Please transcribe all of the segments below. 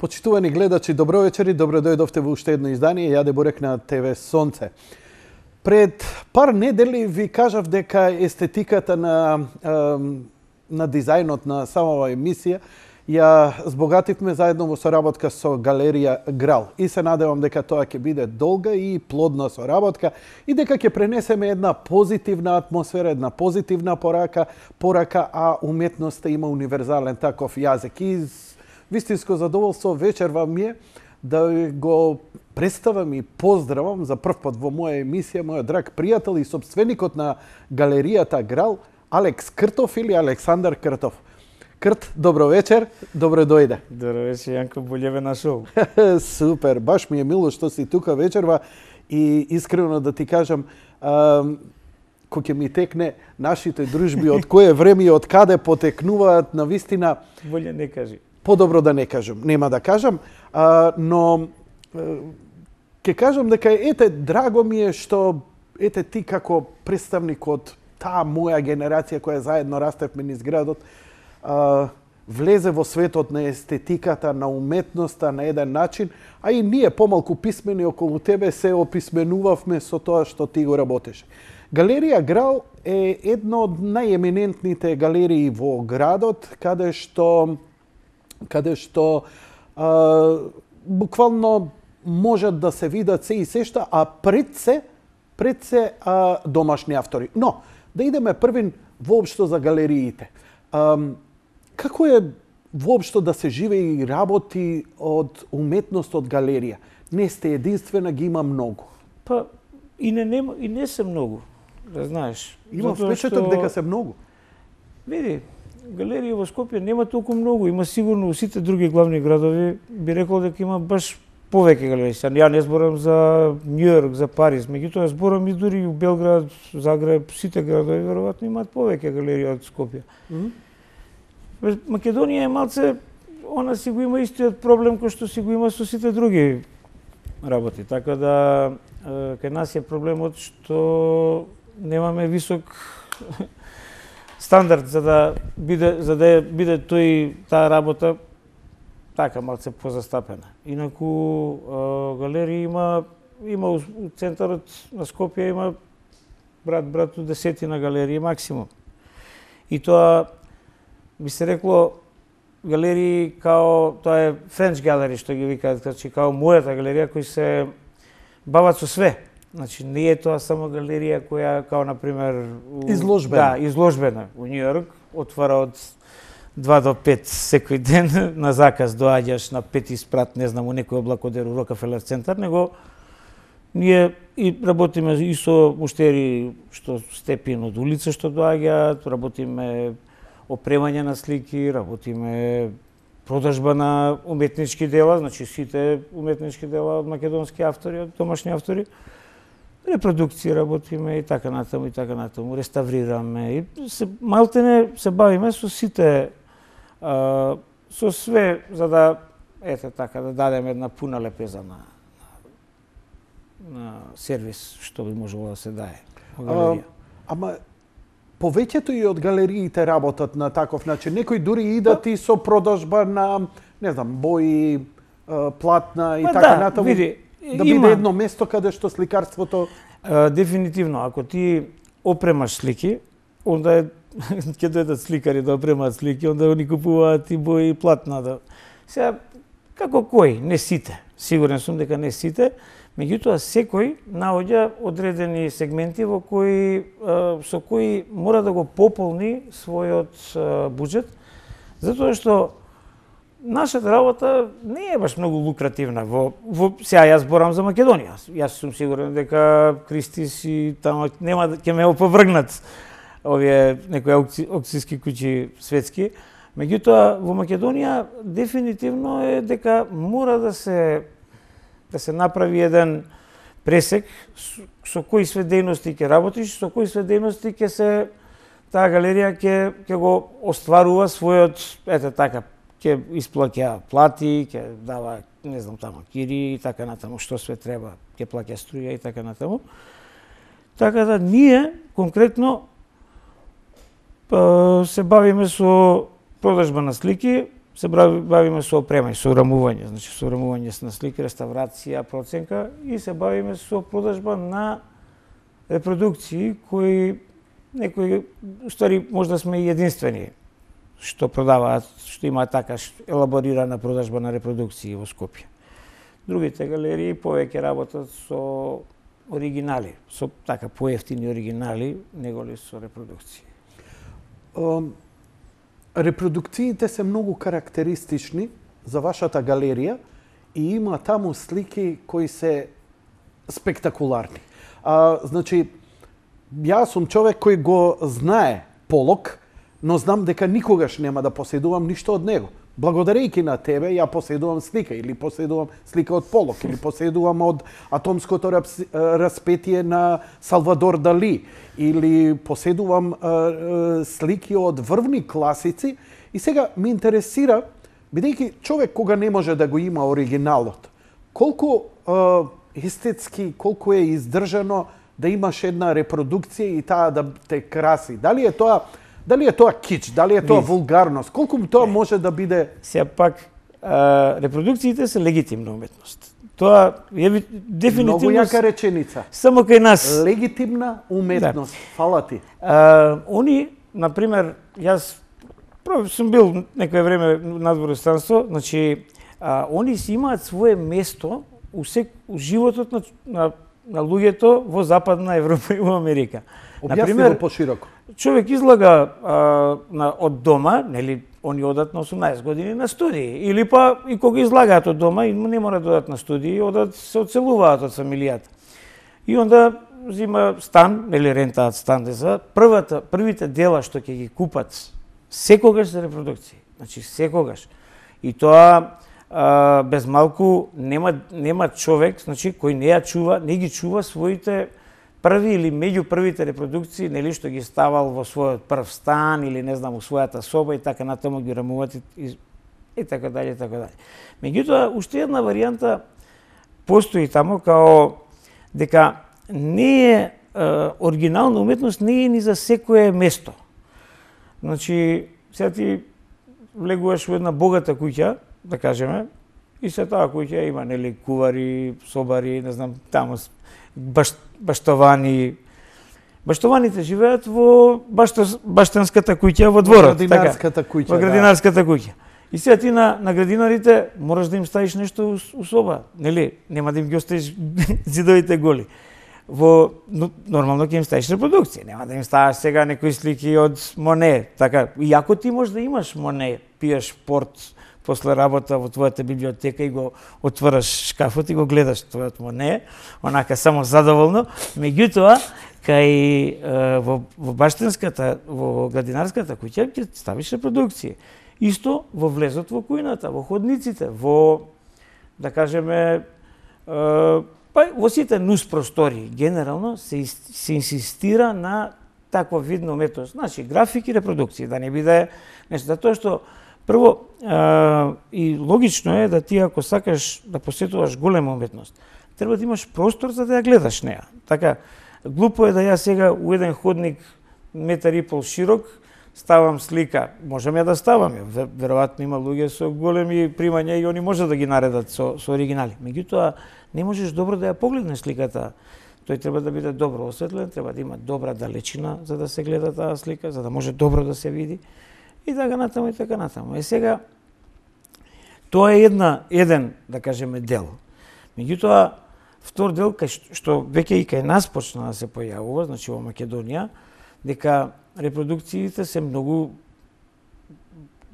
Почитувани гледачи, добро вечер и добро дојдовте во уште едно издание Јаде Бурек на ТВ Сонце. Пред пар недели ви кажав дека естетиката на дизајнот на самава емисија ја збогативме заедно во соработка со галерија Грал. И се надевам дека тоа ќе биде долга и плодна соработка и дека ќе пренесеме една позитивна атмосфера, една позитивна порака, а уметноста има универзален таков јазик. И вистинско задоволство вечерва ми е да го представам и поздравам за прв пат во моја емисија мојот драг пријател и собственикот на галеријата Грал, Алекс Кртов или Александар Кртов. Крт, добро вечер, добро дојде. Добро вечер, Јанко, боле ве нашол. Супер, баш ми е мило што си тука вечерва и искрено да ти кажам, кој ќе ми текне нашите дружби, од кое време и од каде потекнуваат, навистина... Боле не кажи. Подобро да не кажам, нема да кажам, но ќе кажам дека ете, драго ми е што ете ти како представник од таа моја генерација која заедно растевме низ градот, влезе во светот на естетиката, на уметноста на еден начин, а и ние помалку писмени околу тебе се описменувавме со тоа што ти го работеше. Галерија Грал е една од најеминентните галерии во градот, каде што буквално можат да се видат се и сешта, а пред се домашни автори. Но, да идеме првин воопшто за галериите. Како е воопшто да се живее и работи од уметност од галерија? Не сте единствена, ги има многу. Па, и не се многу, да знаеш. Има впечаток дека се многу. Види, галерии во Скопје нема толку многу, има сигурно во сите други главни градови, би рекол дека има баш повеќе галерии. Ја не зборам за Њујорк, за Париз, меѓутоа зборам и дури у Белград, Загреб, сите градови веројатно имаат повеќе галерии од Скопје. Македонија е малце, она си го има истиот проблем кој што си го има со сите други работи, така да кај нас е проблемот што немаме висок стандард за да биде таа работа така малце позастапена. Инаку галерија има у центарот на Скопје има брату десетина галерии максимум. И тоа би се рекло галерии као тоа е French Gallery што ги викаат, значи као мојата галерија кои се бават со све. Значи не е тоа само галерија која као на пример изложбена. Да, изложбена у Њујорк, отвара од 2 до 5 секој ден на заказ, доаѓаш на 5 спрат, не знам, у некој облак од Рокфелер центар, него ние и работиме и со муштери што степин од улица што доаѓаат, работиме опремање на слики, работиме продажба на уметнички дела, значи сите уметнички дела од македонски автори, од домашни автори, репродукција работиме и така натаму, реставрираме и малтене се бавиме со сите, со све за да да дадеме една пуна лепеза на сервис што би можело да се дае во галерија. Ама повеќето и од галериите работат на таков начин. Некои дури идат и со продажба на, не знам, бои, платна и така натаму. Види, да биде едно место каде што сликарството... Дефинитивно, ако ти опремаш слики, онда ќе дојдат сликари да опремаат слики, онда они купуваат и бои и платна. Сега, како кој? Не сите. Сигурен сум дека не сите. Меѓутоа, секој наоѓа одредени сегменти со кои мора да го пополни својот буџет, затоа што нашата работа не е баш многу лукративна. Сега јас зборам за Македонија. Јас сум сигурен дека Кристис и тамо ќе ме опровргнат овие некои аукцијски куќи светски. Меѓутоа, во Македонија дефинитивно е дека мора да се направи еден пресек со кои све дејности ќе работиш, со кои све дејности таа галерија ќе го остварува својот, ќе исплаќа плати, ќе дава, не знам, тамо кири и така натаму, што све треба, ќе плаќа струја и така натаму. Така да ние конкретно се бавиме со продажба на слики, се бавиме со опремање, со урамување, значи со урамување на слики, реставрација, проценка и се бавиме со продажба на репродукции кои некои устари можда сме и единствени што продаваат, што имаат така елаборирана продажба на репродукции во Скопје. Другите галерии повеќе работат со оригинали, со така поевтини оригинали, неголи со репродукции. Репродукциите се многу карактеристични за вашата галерија и има таму слики кои се спектакуларни. Значи, јас сум човек кој го знае Полок, но знам дека никогаш нема да поседувам ништо од него. Благодарејќи на тебе, ја поседувам слика, или поседувам слика од Полок, или поседувам од атомското распетие на Салвадор Дали, или поседувам слики од врвни класици. И сега ме интересира, бидејќи човек кога не може да го има оригиналот, колку естетски, колку е издржано да имаш една репродукција и таа да те краси. Дали е тоа кич, дали е тоа вулгарност? Колку тоа може да биде? Сега пак репродукциите се легитимна уметност. Тоа е дефинитивно многу јака реченица. Само кај нас легитимна уметност. Да. Фала ти. Они, на пример, јас сум бил некое време надвор од странство, значи они си имаат свое место у животот на луѓето во Западна Европа и во Америка. Објасни го пошироко. Човек излага од дома, нели, они одат на 18 години на студии, или па и кога излагаат од дома, и не мора да одат на студии, одат се оцелуваат од фамилијата. И онда зима стан, нели рентаат стан за првите дела што ќе ги купат секогаш за репродукции. Значи секогаш. И тоа без малку нема човек, значи кој не ги чува своите први или меѓу првите репродукции, нели што ги ставал во својот прв стан или не знам во својата соба и така натаму ги рамуват и така дале и така дале. Меѓутоа уште една варијанта постои таму као дека не е оригинална уметност, не е ни за секое место. Значи сега ти влегуваш во една богата куќа, да кажеме, и се таа куќа има нели кувари, собари, не знам, таму баштовани. Баштованите живеат во баштанската куќа во дворот, градинарската куќа. Во градинарската куќа. И сега ти на градинарите мораш да им ставиш нешто у соба, нели? Нема да им ги оставиш зидовите голи. Нормално ќе им ставиш репродукција, нема да им ставаш сега некои слики од Моне, така. Иако ти можеш да имаш Моне, пиеш порт после работа во твојата библиотека и го отвараш шкафот и го гледаш твојот Моне, онака само задоволно, меѓутоа кај во баштанската, во градинарската куќа ќе ставиш репродукција. Исто во влезот во кујната, во ходниците, во, да кажеме, па во сите нус простори, генерално се инсистира на таква видна уметност. Значи, графики, репродукции, да не биде нешто. Затоа што, прво, и логично е да ти ако сакаш да посетуваш голема уметност, треба да имаш простор за да ја гледаш неа. Така, глупо е да ја сега у еден ходник метар и пол широк ставам слика, можам ја да ставам, веројатно има луѓе со големи примања и они може да ги наредат со оригинали. Меѓутоа, не можеш добро да ја погледнеш сликата. Тој треба да биде добро осветлен, треба да има добра далечина за да се гледа таа слика, за да може добро да се види. И така натаму, и така натаму. И сега, тоа е еден, да кажеме, дел. Меѓутоа, втор дел, што веќе и кај нас почна да се појавува, значи во Македонија, дека репродукциите се многу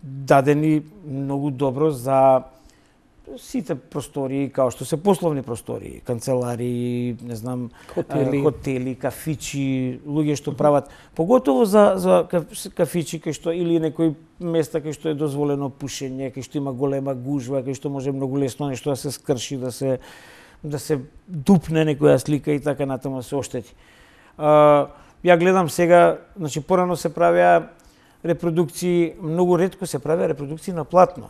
дадени многу добро за сите простории, као што се пословни простории, канцеларии, не знам, хотели, кафичи, луѓе што прават, поготово за кафичи кај што или некои места кај што е дозволено пушење, кај што има голема гужва, кај што може многу лесно нешто да се скрши, да се дупне некоја слика и така натаму се оштети. Ја гледам сега, значи порано се правеа репродукции, многу ретко се правеа репродукции на платно.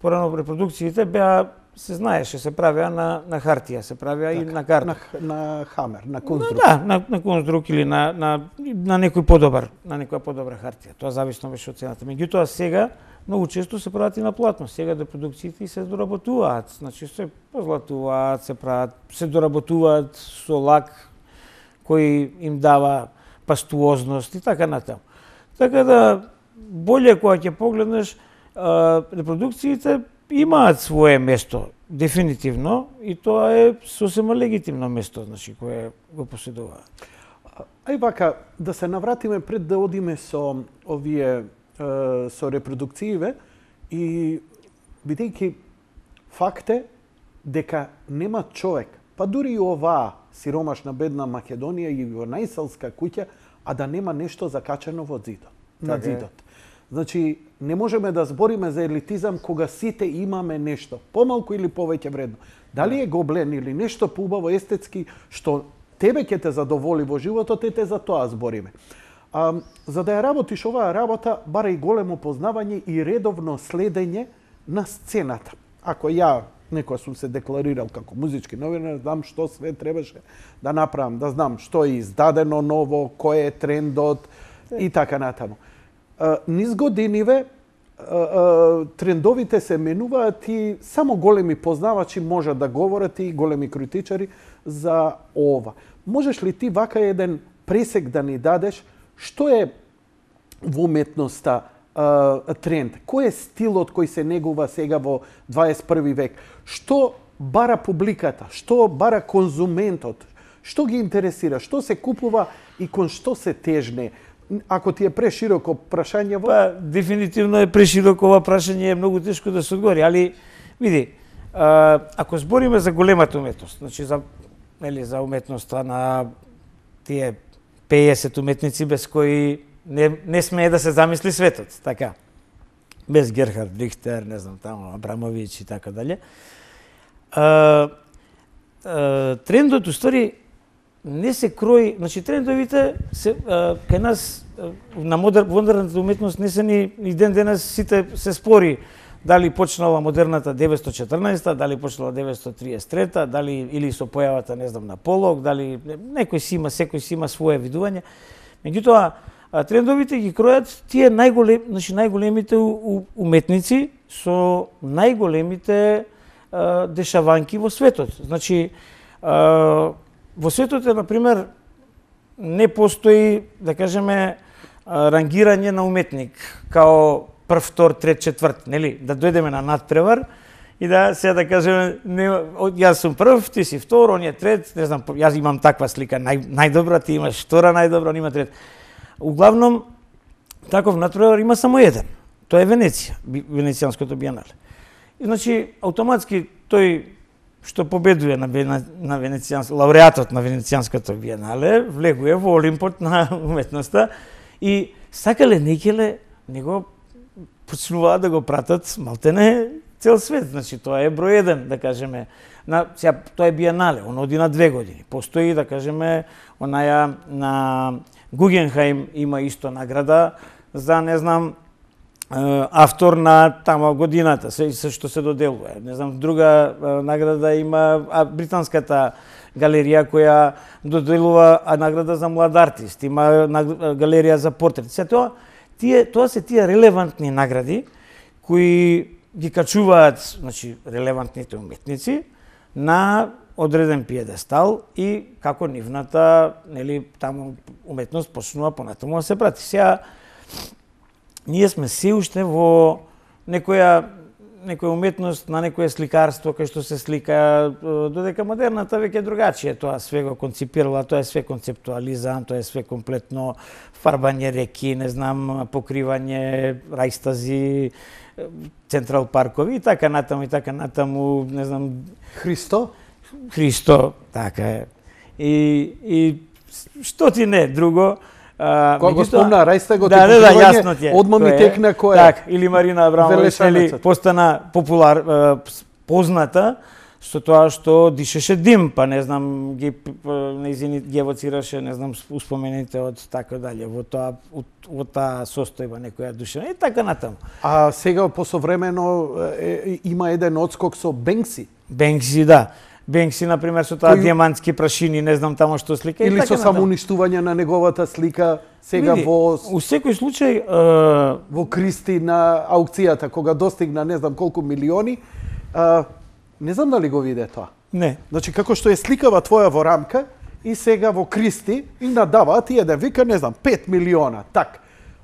Порано репродукциите беа, се знаеше, се правеа на хартија, се правеа и на карта. На хамер, на конструк. Да, на конструк или на некој подобар, на некоја подобра хартија. Тоа зависно беше од цената. Меѓутоа сега многу често се прават и на платно. Сега репродукциите се доработуваат, значи се позлатуваат, се прават, се доработуваат со лак кој им дава пастуозност и така натаму. Така да боле кога ќе погледнеш, репродукциите имаат свое место дефинитивно и тоа е сосема легитимно место, значи кое го поседуваат. Ај вака, да се навратиме пред да одиме со овие со репродукциите и бидејќи факт е дека нема човек, па дури и оваа сиромашна бедна Македонија и во најселска куќа, а да нема нешто закачено во зидот, на зидот. Значи, не можеме да збориме за елитизам кога сите имаме нешто, помалку или повеќе вредно. Дали е гоблен или нешто поубаво естетски што тебе ќе те задоволи во животот, ете за тоа збориме. За да ја работиш оваа работа, бара и големо познавање и редовно следење на сцената. Ако ја некоја сум се декларирал како музички новинар, знам што све требаше да направам, да знам што е издадено ново, кој е трендот и така натаму. Низ годиниве трендовите се менуваат и само големи познавачи можат да говорат и големи критичари за ова. Можеш ли ти вака еден пресек да ни дадеш што е во уметноста тренд? Кој е стилот кој се негува сега во 21 век? Што бара публиката? Што бара конзументот? Што ги интересира? Што се купува и кон што се тежне? Ако ти е прешироко прашање, па дефинитивно е прешироко, ова прашање е многу тешко да се одговори, али види, ако збориме за големата уметност, значи за уметноста на тие 50 уметници без кои не смее да се замисли светот, така. Без Герхард Рихтер, не знам, тамо Абрамовиќ и така дале. Трендот уствари не се крои, значи трендовите се кај нас на модерната уметност не се ни ден денес сите се спори дали почнала модерната 914, дали почнала 933, дали или со појавата, не знам, на Полок, дали секој си има свое видување. Меѓутоа, трендовите ги кројат тие најголемите уметници со најголемите дешаванки во светот. Значи, во светот е, например, не постои, да кажеме, рангирање на уметник, као прв, втор, трет, четврт, нели? Да дојдеме на надпревар и да сега да кажеме, јас сум прв, ти си втор, он е трет, не знам, јас имам таква слика, најдобра, ти имаш втора најдобра, он има трет. Углавном, таков надпревар има само еден. Тоа е Венеција, Венецијанското биенале. И значи, автоматски тој што победува на лауреатот на Венецијанското биенале, влегува во Олимпот на уметноста и сакале некеле него почнуваат да го пратат малтене цел свет. Значи тоа е број еден, да кажеме. Сега тоа е биенале, он оди на 2 години. Постои, да кажеме, онаја на Гугенхаим има исто награда за, не знам, автор на тама годината, се што се доделува. Не знам, друга награда има британската галерија која доделува награда за млад артист, има галерија за портрет. Се тоа се тие релевантни награди кои ги качуваат, значи, релевантните уметници на одреден пиедестал и како нивната, нели, таму уметност почнува понатаму да се прати. Сега ние сме се уште во некоја уметност, на некое сликарство кај што се слика, додека модерната веќе другачие тоа све го конципирала, тоа е све концептуализам, тоа е све комплетно фарбање реки, не знам, покривање рајстази, Централ паркови и така натаму, не знам, Христо, така е. И што ти не друго. Кога го спомна Рајстагот и покривање, одма ми текна која. Так, или Марина Абрамовиќ, постана позната со тоа што дишеше дим, па не знам, нејзини ги евоцираше, не знам, успомените од така дале, во таа состојба некоја душевна и така натаму. А сега посовремено има еден одскок со Бенкси. Бенкси, да. Бенкси, например, со таа дијамантски прашини, не знам тамо што слика. Или со самоуништување на неговата слика, сега во секој случај во Кристи на аукцијата, кога достигна не знам колку милиони, не знам дали го виде тоа. Не. Значи, како што е сликава твоја во рамка, и сега во Кристи, и надаваат и еден вика, не знам, 5 милиона, так.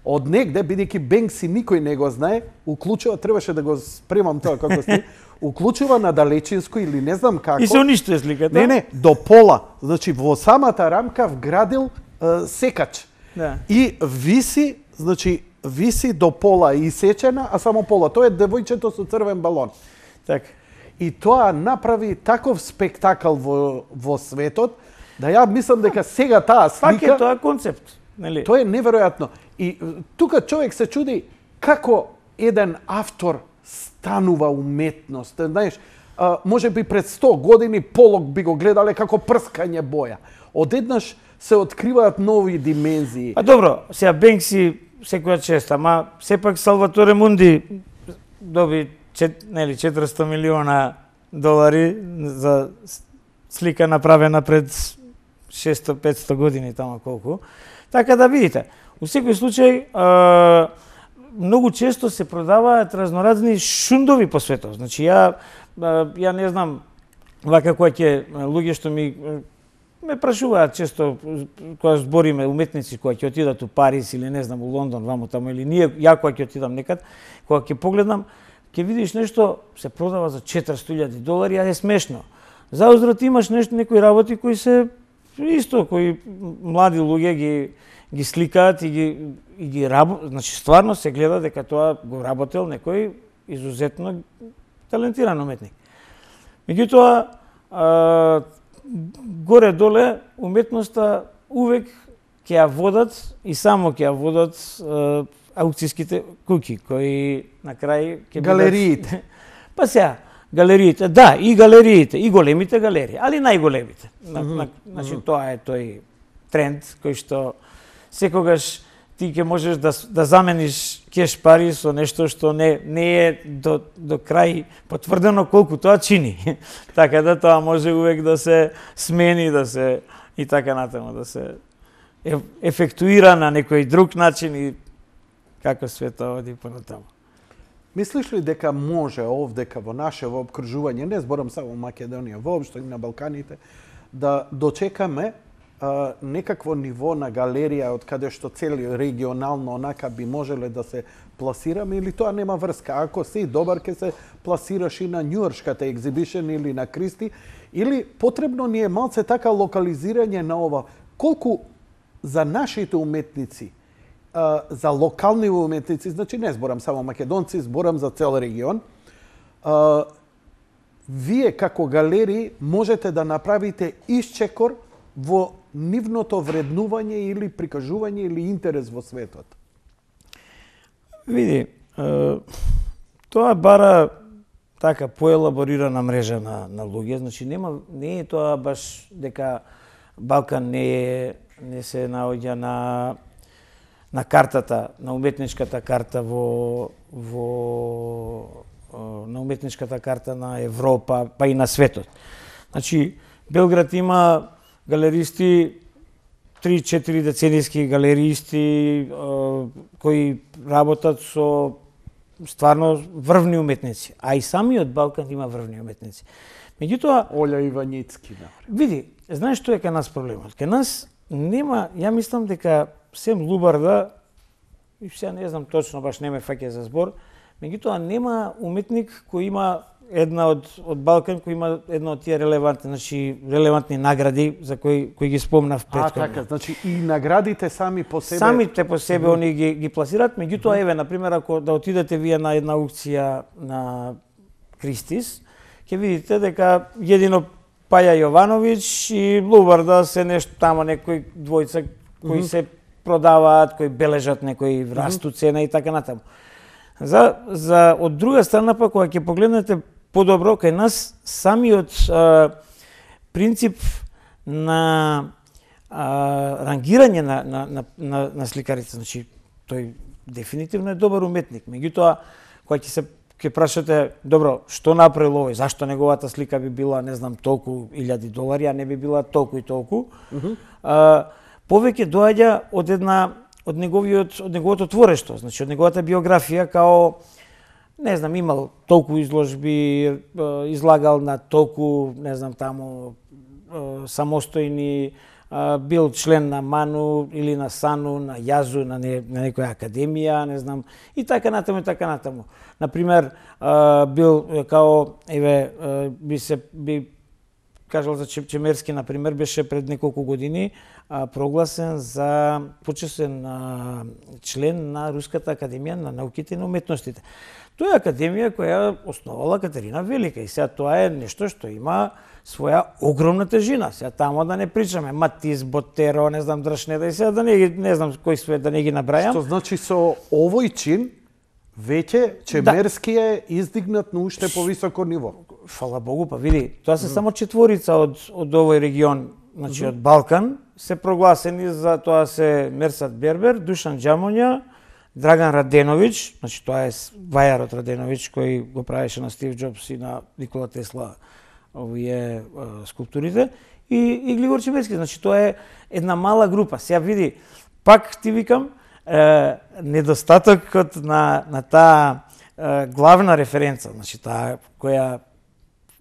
Од негде, бидејќи Бенкси никој не го знае, уклучува, требаше да го спремам тоа како сте, уклучува на далечинско или не знам како. И се уништува сликата? Не, до пола. Значи, во самата рамка вградил секач. Да. И виси, значи, виси до пола исечена, а само пола. Тоа е девојчето со црвен балон. Така. И тоа направи таков спектакл во светот, да ја мислам дека сега таа слика... Пак е тоа концепт, нели? Тоа е неверојатно. И тука човек се чуди како еден автор станува уметност. Знаеш, може би пред 100 години Полок би го гледале како прскање боја. Одеднаш се откриваат нови димензии. А добро, сега Бенкси секоја чест, ама сепак Салваторе Мунди доби 400 милиона долари за слика направена пред 600-500 години, тамо колку. Така да видите, у секој случај многу често се продаваат разноразни шундови по светот. Значи ја не знам, вака кои ќе луѓе што ме прашуваат често кога збориме уметници кои ќе отидат у Париз или не знам у Лондон, ваму таму, или ја кога ќе отидам некад, кога ќе погледнам, ќе видиш нешто се продава за 400.000 долари, а е смешно. Заузрат имаш некои работи кои се исто, кои млади луѓе ги сликаат и ги значи стварно се гледа дека тоа го работел некој изузетно талентиран уметник. Меѓутоа, горе-доле уметноста увек ќе ја водат и само ќе ја водат аукцијските куќи, кои на крај ќе галериите. Па сега, галериите, да, и галериите, и големите галерии, али најголемите. Значи тоа е тој тренд кој што секогаш ти ќе можеш да замениш кеш пари со нешто што не е до крај потврдено колку тоа чини. Така да тоа може увек да се смени, да се и така натаму, да се ефектуира на некој друг начин и како светот оди понатаму. Мислиш ли дека може овдека во наше обкружување, не зборам само Македонија, воопшто и на Балканите, да дочекаме некакво ниво на галерија од каде што цели регионално онака би можеле да се пласираме, или тоа нема врска? Ако си добар ќе се пласираш и на Њујоршката екзибишн или на Кристи, или потребно ни е малце така локализирање на ова? Колку за нашите уметници, за локални уметници, значи не зборам само македонци, зборам за цел регион, вие како галерии можете да направите исчекор во нивното вреднување или прикажување или интерес во светот? Види, тоа бара така поелаборирана мрежа на луѓе, значи не е тоа баш дека Балкан не се наоѓа на картата, на уметничката карта на уметничката карта на Европа, па и на светот. Значи, Белград има галеристи, 3-4 деценијски галеристи кои работат со стварно врвни уметници, а и самиот Балкан има врвни уметници. Меѓутоа, Олја Ивањицки, види, знаеш што е кај нас проблемот? Кај нас нема, ја мислам дека сем Лубарда, и сега не знам точно, баш не ме фаќа за збор, меѓутоа нема уметник кој има една од Балкан, кој има една од тие релевантни награди за кои ги спомнав претходно. Така, значи и наградите сами по себе... Самите по себе они ги пласираат, меѓутоа еве на пример ако да отидете вие на една аукција на Кристис, ќе видите дека едино Паја Јовановиќ и Лубарда се нешто тамо некои двојца кои се продаваат, кои бележат некои расту цена и така натаму. За од друга страна па кога ќе погледнете подобро кај нас самиот принцип на рангирање на сликарите, значи тој дефинитивно е добар уметник. Меѓутоа кога ќе се ќе прашате, добро, што направил овој? Зашто неговата слика би била, не знам, толку илјади долари, а не би била толку и толку? Повеќе доаѓа од неговото творештво, значи од неговата биографија, као не знам, имал толку изложби, излагал на толку, не знам, таму самостојни, бил член на МАНУ или на САНУ, на ЈАЗУ, на некоја академија, не знам, и така натаму, и така натаму. Например, бил као, би кажал за Чемерски, например, беше пред неколку години прогласен за почесен член на Руската академија на науките и на уметностите. Тоа е академија која основала Катерина Велика и сега тоа е нешто што има своја огромна тежина. Сега тамо да не причаме Матис, Ботеро, не знам, Дршнеда и сега да не знам кој све да не ги набрајам. Што значи со овој чин веќе Чемерски е издигнат на уште повисоко ниво. Фала Богу, па види, тоа се само четворица од овој регион, значи од Балкан, се прогласени за тоа се Мерсат Бербер, Душан Џамоња, Драган Раденовиќ, значи тоа е вајарот Раденовиќ кој го правеше на Стив Џобс и на Никола Тесла овие скулптурите, и Глигор Чемерски, значи тоа е една мала група. Сега види, пак ти викам, недостатокот на таа главна референца, значи таа која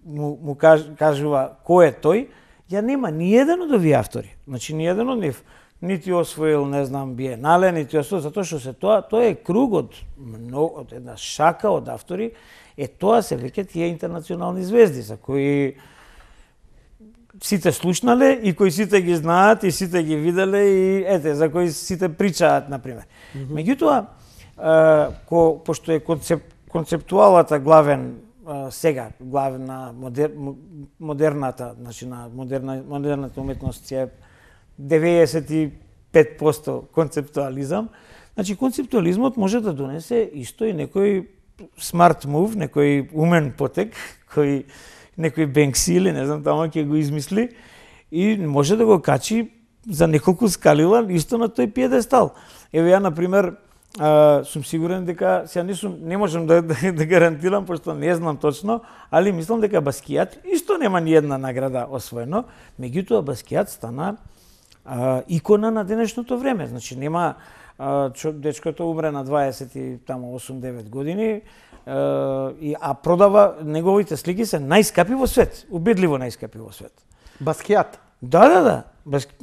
му кажува кој е тој, ја нема ни еден од овие автори. Значи ни еден од нив нити освоил, не знам, биенале, нити освоил, затоа што се тоа е круг од една шака од автори, тоа се веќе тие интернационални звезди за кои сите слушнале и кои сите ги знаат и сите ги виделе и за кои сите причаат, например. Меѓутоа, пошто е концептуалата главен сега, главна модерната, значи на модерната уметност е 95% концептуализам, значи концептуализмот може да донесе исто и некој смарт мув, некој умен потек, некој Бенкси или не знам тамо ќе го измисли и може да го качи за неколку скалила исто на тој пиедестал. Еве ја, например, сум сигурен дека, сега не можам да гарантирам, пошто не знам точно, али мислам дека Баскијат исто нема ни една награда освоено, меѓутоа Баскијат стана икона на денешното време. Значи нема, дечкото умре на 8-9 години, а продава, неговите слики се најскапи во свет, убедливо најскапи во свет. Баскијат? Да.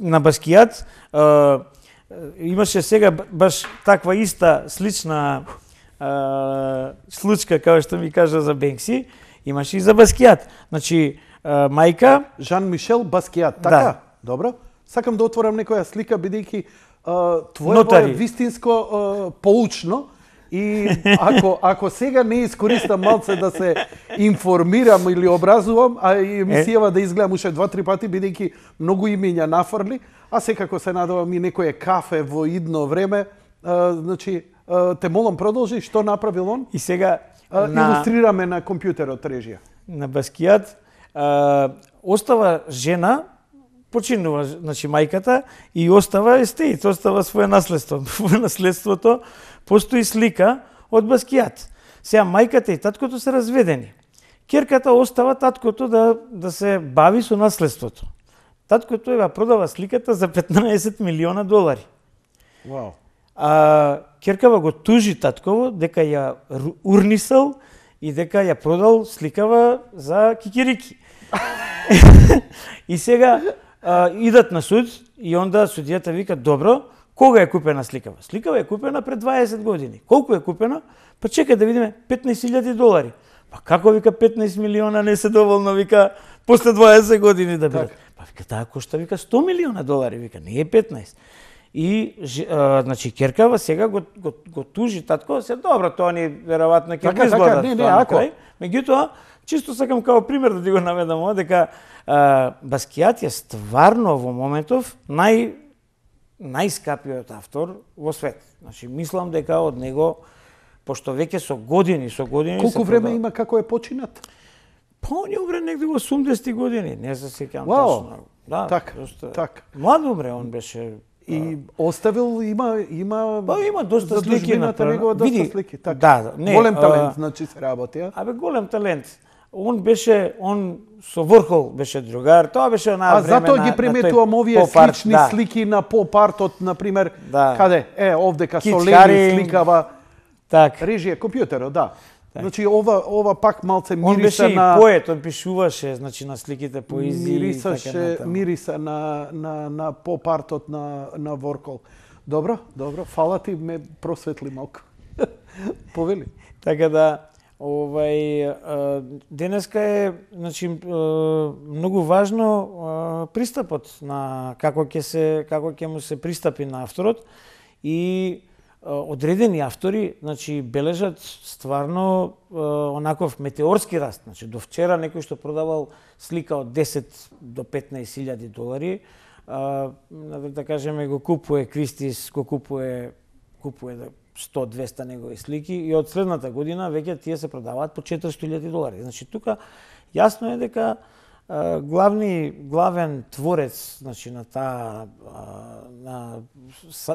На Баскијат имаше сега баш таква иста слична случка, како што ми кажа за Бенкси, имаше и за Баскијат. Значи, мајка... Жан-Мишел Баскијат, така? Да. Добро. Сакам да отворам некоја слика, бидејќи твоето е вистинско поучно и ако сега не искористам малце да се информирам или образувам, а емисијава да изгледам уште 2-3 пати, бидејќи многу имиња нафрли, а секако се надевам и некое кафе во идно време, значи, те молам продолжи, што направил он? И сега илустрираме на компјутерот режија. На Баскијат остава жена, починува, значи мајката, и остава естеит, остава свое наследство. Во наследството постои слика од Баскијат. Сега мајката и таткото се разведени. Керката остава таткото да се бави со наследството. Таткото продава сликата за $15 милиона. Вау. Керкава го тужи татково дека ја урнисал и дека ја продал сликава за кикирики. И сега идат на суд и онда судијата вика, добро, кога е купена сликава? Сликава е купена пред 20 години. Колку е купена? Па чекај да видиме, $15,000. Па како вика 15 милиона не се доволно, вика, после 20 години да бидат. Па вика, таа кошта, вика, $100 милиона, вика, не е 15. И, значи, керкава сега го тужи татко, се добро, тоа ни веројатно ќе го изгодат. Меѓутоа, чисто сакам као пример да ти го наведам, дека Баскијат е стварно во моментов најскапиот автор во свет. Значи, мислам дека од него, пошто веќе со години... Колку време има како е починат? Па он умре негде во 80 години, не се сеќавам точно. Да, така. Млад умре, он беше... И оставил има Има доста слики направено. Доста слики, така. Да, не. Голем талент, значи се работи, а? Абе голем талент. Он со Ворхол беше другар. Тоа беше онаа време затоа ги приметувам овие слични слики на поп-артот, на пример, каде? Овдека Солени сликава. Так. Режија компјутерот, да. Значи ова пак малце мириса на... Он беше и поет, он пишуваше, значи на сликите поезии. Мириса на поп-артот на Ворхол. Добро, фала ти, ме просветли малку. Повели. Така да, денеска е, значи, многу важно пристапот на како ќе му се пристапи на авторот и одредени автори, значи, бележат стварно онаков метеорски раст. Значи, до вчера некој што продавал слика од 10 до 15.000 долари, да кажеме, го купува Кристис, го купува 100-200 негови слики и од следната година веќе тие се продаваат по 400.000 долари. Значи, тука јасно е дека главен творец, значи, на таа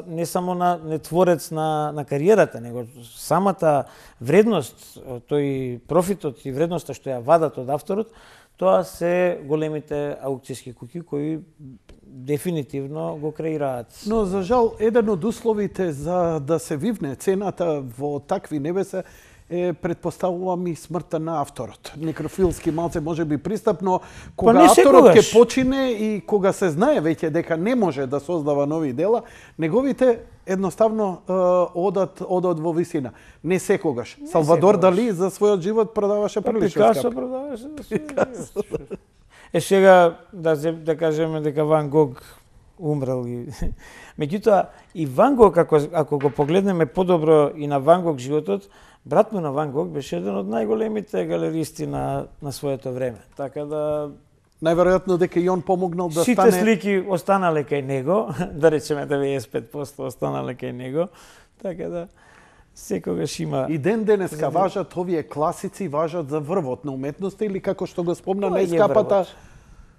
не само не творец на кариерата, него самата вредност, тој профитот и вредноста што ја вадат од авторот, тоа се големите аукцијски куќи кои дефинитивно го креираат. Но за жал еден од условите за да се вивне цената во такви небеса е, предпоставувам, и смртта на авторот. Некрофилски малце може би пристап, но кога авторот ќе почине и кога се знае веќе дека не може да создава нови дела, неговите едноставно одат во висина. Не секогаш. Салвадор Дали за својот живот продаваше прилично скапо. Пикасо продаваше за својот живот. Сега да кажеме дека Ван Гог умрел и меѓутоа и Ван Гог, ако го погледнеме подобро и на Ван Гог животот, брат му на Ван Гог беше еден од најголемите галеристи на своето време. Така да најверојатно дека и он помогнал да сите стане... Сите слики останале кај него, да речеме 95% останале кај него, така да секогаш има... И денеска важат овие класици, важат за врвот на уметноста, или како што го спомна најскапата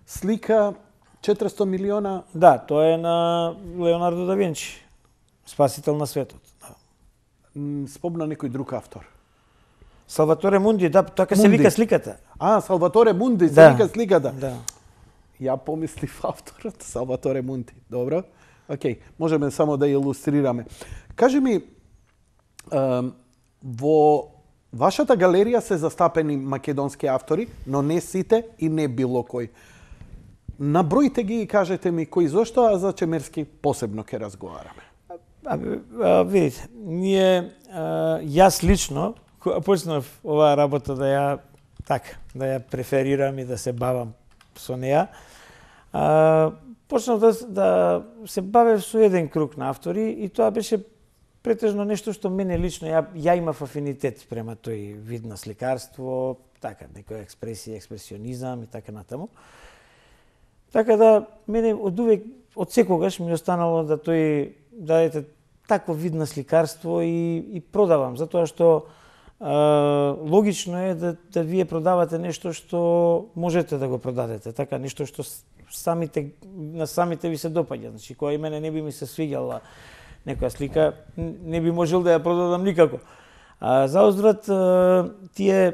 слика 400 милиона... Да, тоа е на Леонардо да Винчи, спасител на светот. Спомна некој друг автор. Салваторе Мунди, да, така се вика сликата. Салваторе Мунди се вика сликата. Да. Ја помислив авторот Салваторе Мунди. Добро. Океј, можеме само да илустрираме. Кажи ми, во вашата галерија се застапени македонски автори, но не сите и не било кој. Наброите ги и кажете ми кој зошто, а за Чемерски посебно ќе разговараме. Видите, јас лично, кога почнав оваа работа да ја преферирам и да се бавам со неа, почнав да се бавев со еден круг на автори и тоа беше претежно нешто што мене лично, ја имав афинитет према тој вид на сликарство, така, некоја експресија, експресионизам и така натаму. Така да, мене од секогаш ми останало да ете такво вид на сликарство и продавам, затоа што логично е да вие продавате нешто што можете да го продадете, така, нешто што на самите ви се допаѓа. Значи, која и мене не би ми се свиѓала некоја слика, не би можел да ја продадам никако. Заозврат, тие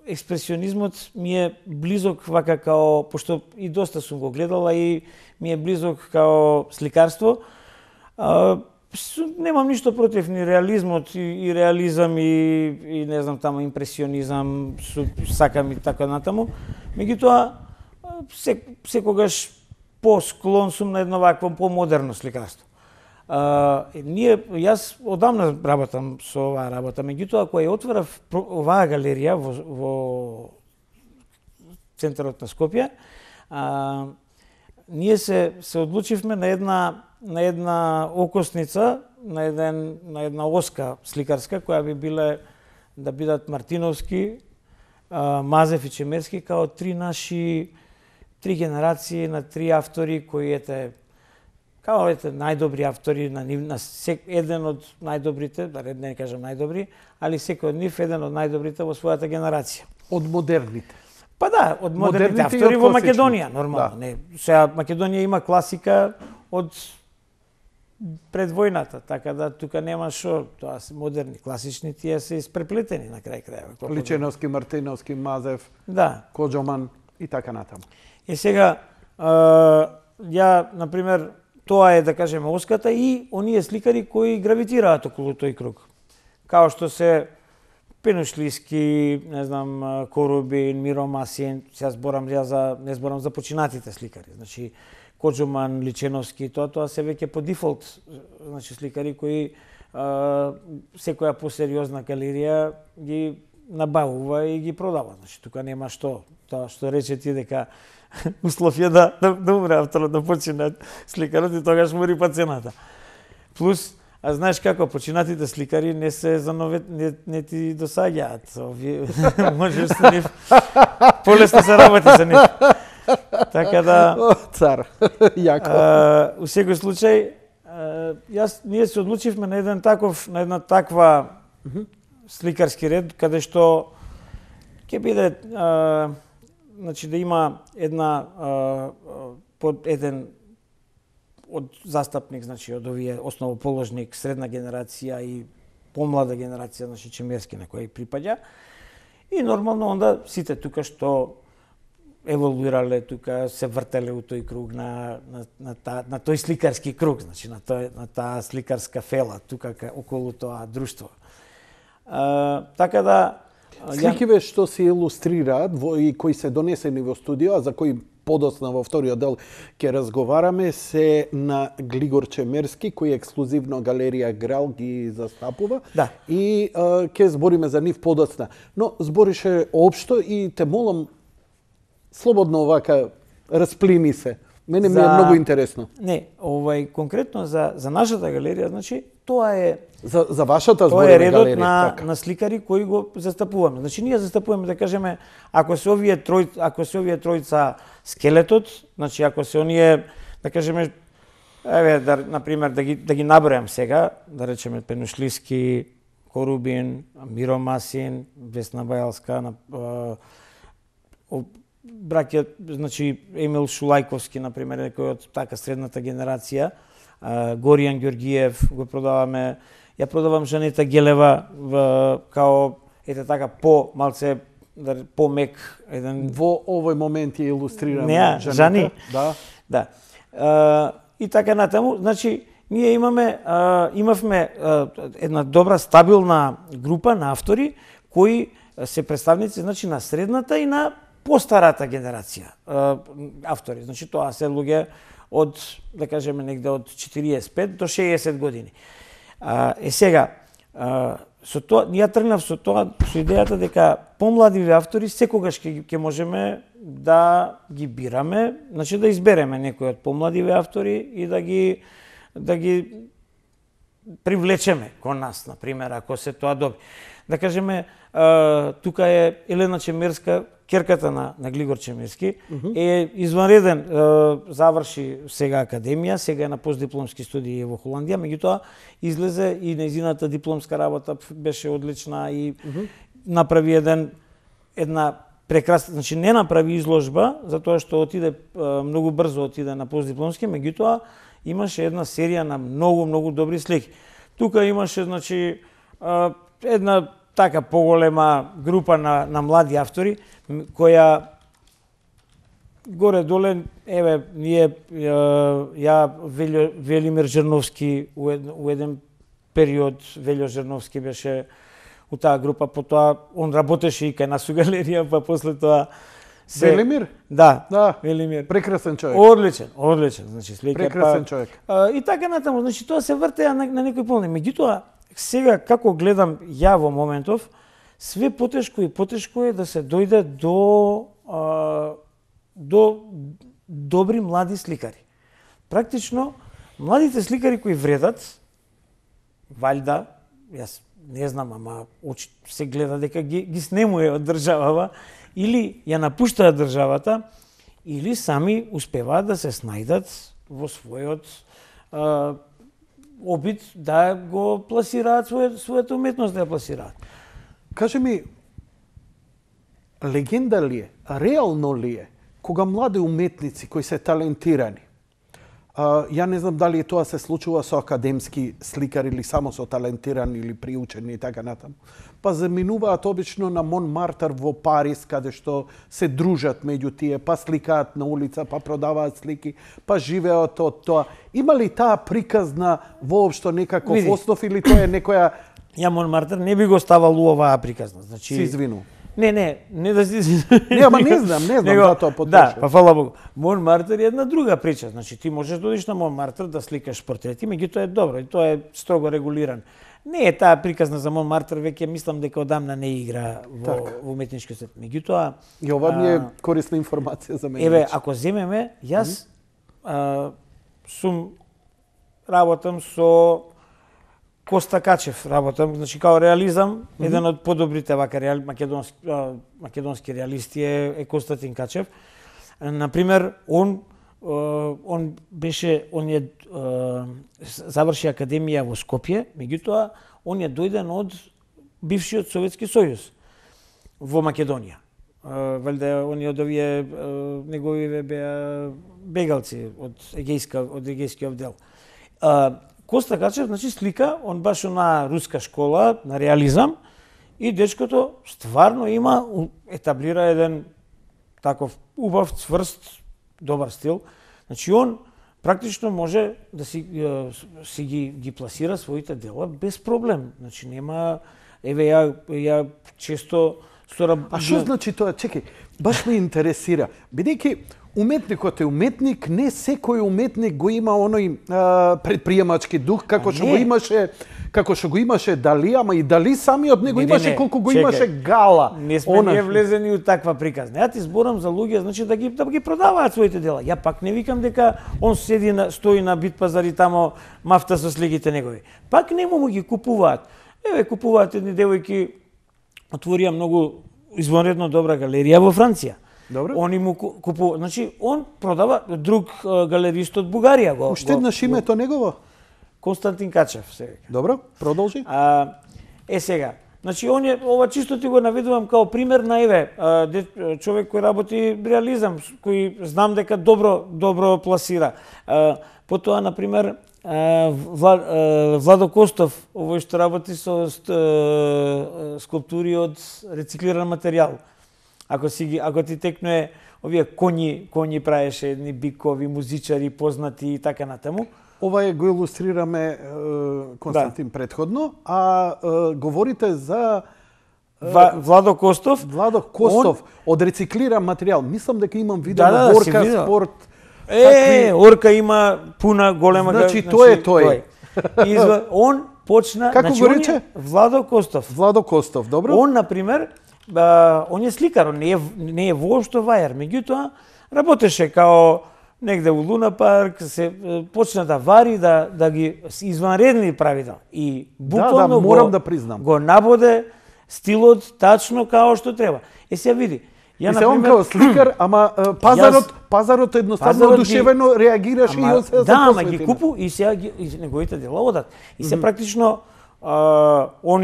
експресионизмот ми е близок вака као, пошто и доста сум го гледала и ми е близок као сликарство. Немам ништо против ни реализмот и реализам и не знам таму импресионизам, сакам и така натаму. Меѓутоа, секогаш посклон сум на едно вакво помодерно сликарство. Јас одамна работам со оваа работа, меѓутоа кога ја отворав оваа галерија во центарот на Скопје, ние се одлучивме на една окосница, на една оска сликарска, која би биле да бидат Мартиновски, Мазев и Чемерски, као три генерации на три автори кои као најдобри автори еден од најдобрите, да не кажам најдобри, али секој од нив еден од најдобрите во својата генерација. Од модерните. Па да, од модерните автори во Македонија, нормално. Да. Сега Македонија има класика од пред војната, така да тука нема шо, тоа се модерни, класични, тие се испреплетени на крај крајава. Личеновски, Мартиновски, Мазев, да, Коџоман и така натаму. Е сега, ја, например, тоа е, да кажеме, оската и оние сликари кои гравитираат околу тој круг. Као што се Пенушлиски, не знам, Корубин, Миро Масин, сега не зборам за починатите сликари. Значи, Коџоман, Личеновски, тоа се веќе по дефолт, значи сликари кои секоја посериозна галерија ги набавува и ги продава. Значи тука нема што. Тоа што рече ти дека услов е да умре авторот, да починат сликарот и тогаш мори па цената. Плюс, а знаеш како, починатите сликари не се за не ти досаѓаат. Овие можеш со нив полесно се работи со нив. Така да... О, цар, јако. У секој случај, ние се одлучивме на една таква сликарски ред, каде што ќе биде, значи да има еден од застапник, значи од овие основоположник, средна генерација и помлада генерација, значи чемерски на кој припаѓа. И нормално онда сите тука што еволуирале тука, се вртеле у тој круг на тој сликарски круг, значи на таа сликарска фела тука околу тоа друштво. Така да сликиве што се илустрираат и кои се донесени во студио, а за кои подоцна во вториот дел ќе разговараме, се на Глигор Чемерски, кој ексклузивно галерија Грал ги застапува. Да. И ќе збориме за нив подоцна. Но зборише општо и те молам слободно овака расплини се. Мене ми е многу интересно. Не, конкретно за нашата галерија, значи тоа е за вашата зборна галерија. Тоа е редот така. на сликари кои го застапуваме. Значи ние застапуваме, да кажеме, ако се овие тројца скелетот, значи ако се оние, да кажеме, например да ги набројам сега, да речеме Пенушлиски, Корубин, Миро Масин, Весна Бајалска, браќа, значи Емил Шулајковски, например, некој од така средната генерација, Горијан Ѓоргиев, го продаваме, ја продавам Жанета Гелева као така малце помек еден. Во овој момент е илустрирана Жанета. Жани. Да. И така натаму, значи ние имавме една добра стабилна група на автори кои се представници, значи, на средната и на постарата генерација автори. Значи тоа се луѓе од, да кажеме, негде од 45 до 60 години. Сега, со тоа, ние тргнав со тоа, со идејата дека помладиве автори секогаш ќе можеме да ги бираме, значи да избереме некои од помладиве автори и да ги привлечеме кон нас, например, ако се тоа добри. Да кажеме, тука е Елена Чемерска, керката на Глигор Чемерски, е изванреден, заврши сега академија, сега е на постдипломски студии во Холандија, меѓутоа излезе и нејзината дипломска работа беше одлична и направи една прекрасна, значи не направи изложба, затоа што многу брзо отиде на постдипломски, меѓутоа имаше една серија на многу добри слики. Тука имаше, значи, една така поголема група на млади автори, која горе-доле, Велимир Жерновски у еден период, Велјо Жерновски беше у таа група, потоа он работеше и кај нас у галерија, па после тоа Велимир? Да, Велимир. Прекрасен човек. Одличен, значи слика. Прекрасен човек. И така натаму, значи тоа се вртеа на некој полни. Меѓутоа, сега како гледам ја во моментов, све потешко е да се дојде до добри млади сликари. Практично, младите сликари кои вредат, валјда, јас не знам, ама се гледа дека ги снемуе од државава, или ја напуштаат државата, или сами успеваат да се снајдат во својот обид да го пласираат својата уметност, да ја пласираат. Кажи ми, легенда ли е, реално ли е, кога млади уметници кои се талентирани, Ја не знам дали тоа се случува со академски сликари или само со талентирани или приучени и така натаму. Па заминуваат обично на Монмартр во Париз, каде што се дружат меѓу тие, па сликаат на улица, па продаваат слики, па живеат од тоа. Има ли таа приказна воопшто некаков основ или тоа е некоја... Ја Монмартр не би го ставал у оваа приказна. Значи... Си извину. Не да си... Не, ама не знам затоа потрошам. Да, па фала Богу. Монмартр е една друга прича. Значи ти можеш да одиш на Монмартр да сликаш портрети, меѓутоа е добро и тоа е строго регулиран. Не е таа приказна за Монмартр, веќе мислам дека одамна не игра во уметнички свет. Меѓутоа и ова ми е корисна информација за мене. Еве, ако земеме, јас работам со Коста Качев, работам, значи као реализам, еден од подобрите вака македонски реалисти е Константин Качев. Например, он заврши академија во Скопје, меѓутоа он е дојден од бившиот Советски сојуз во Македонија. Валјда они од овие неговиве беа бегалци од егејскиот дел. Коста Качев, значи, слика, он баш на руска школа, на реализам, и дечкото стварно етаблира еден таков убав, цврст, добар стил. Значи, он практично може да си ги пласира своите дела без проблем. Значи, нема... Еве, ја често... А што значи тоа? Чекај, баш ме интересира. Бидејќи уметникот е уметник, не секој уметник го има оној предприемачки дух како што го имаше Дали, ама и Дали самиот него имаше колку го имаше Гала. Не сме ние влезени у таква приказна. Ја ти зборам за луѓе, значи да ги продаваат своите дела. Ја пак не викам дека он стои на Битпазар и тамо мафта со слигите негови. Пак нему му ги купуваат. Еве, купуваат едни девојки, отворија многу извонредно добра галерија во Франција. Добре. Они му купува, значи он продава друг галерист од Бугарија го. Уште еднаш името негово? Константин Качев се вика. Добро, продолжи. Сега, значи ова чисто ти го наведувам као пример на човек кој работи реализам, кој знам дека добро пласира. Потоа на пример Владо Костов, овој што работи со скулптури од рециклиран материјал. Ако ти текнуе овие коњи правеше, едни бикови, музичари, познати и така натаму. Ова го илустрираме Константин предходно, а говорите за Владо Костов. Владо Костов од рециклиран материјал. Мислам дека имам видено Орка спорт. Орка има пуна голема... Значи тој е тој. Он почна... Како го рече? Владо Костов. Владо Костов, добро. Он, например, он е сликар, он не е воопшто вајар, меѓутоа работеше као негде у Луна парк, се почна да вари, да ги изванредни правила. И буквално морам да признам. Го набоде стилот тачно као што треба. Се види. И се он као сликар, ама пазарот едноставно одушевено реагираше и он се запосвети. Да, ама ги купу и сега неговите дела одат. И се практично он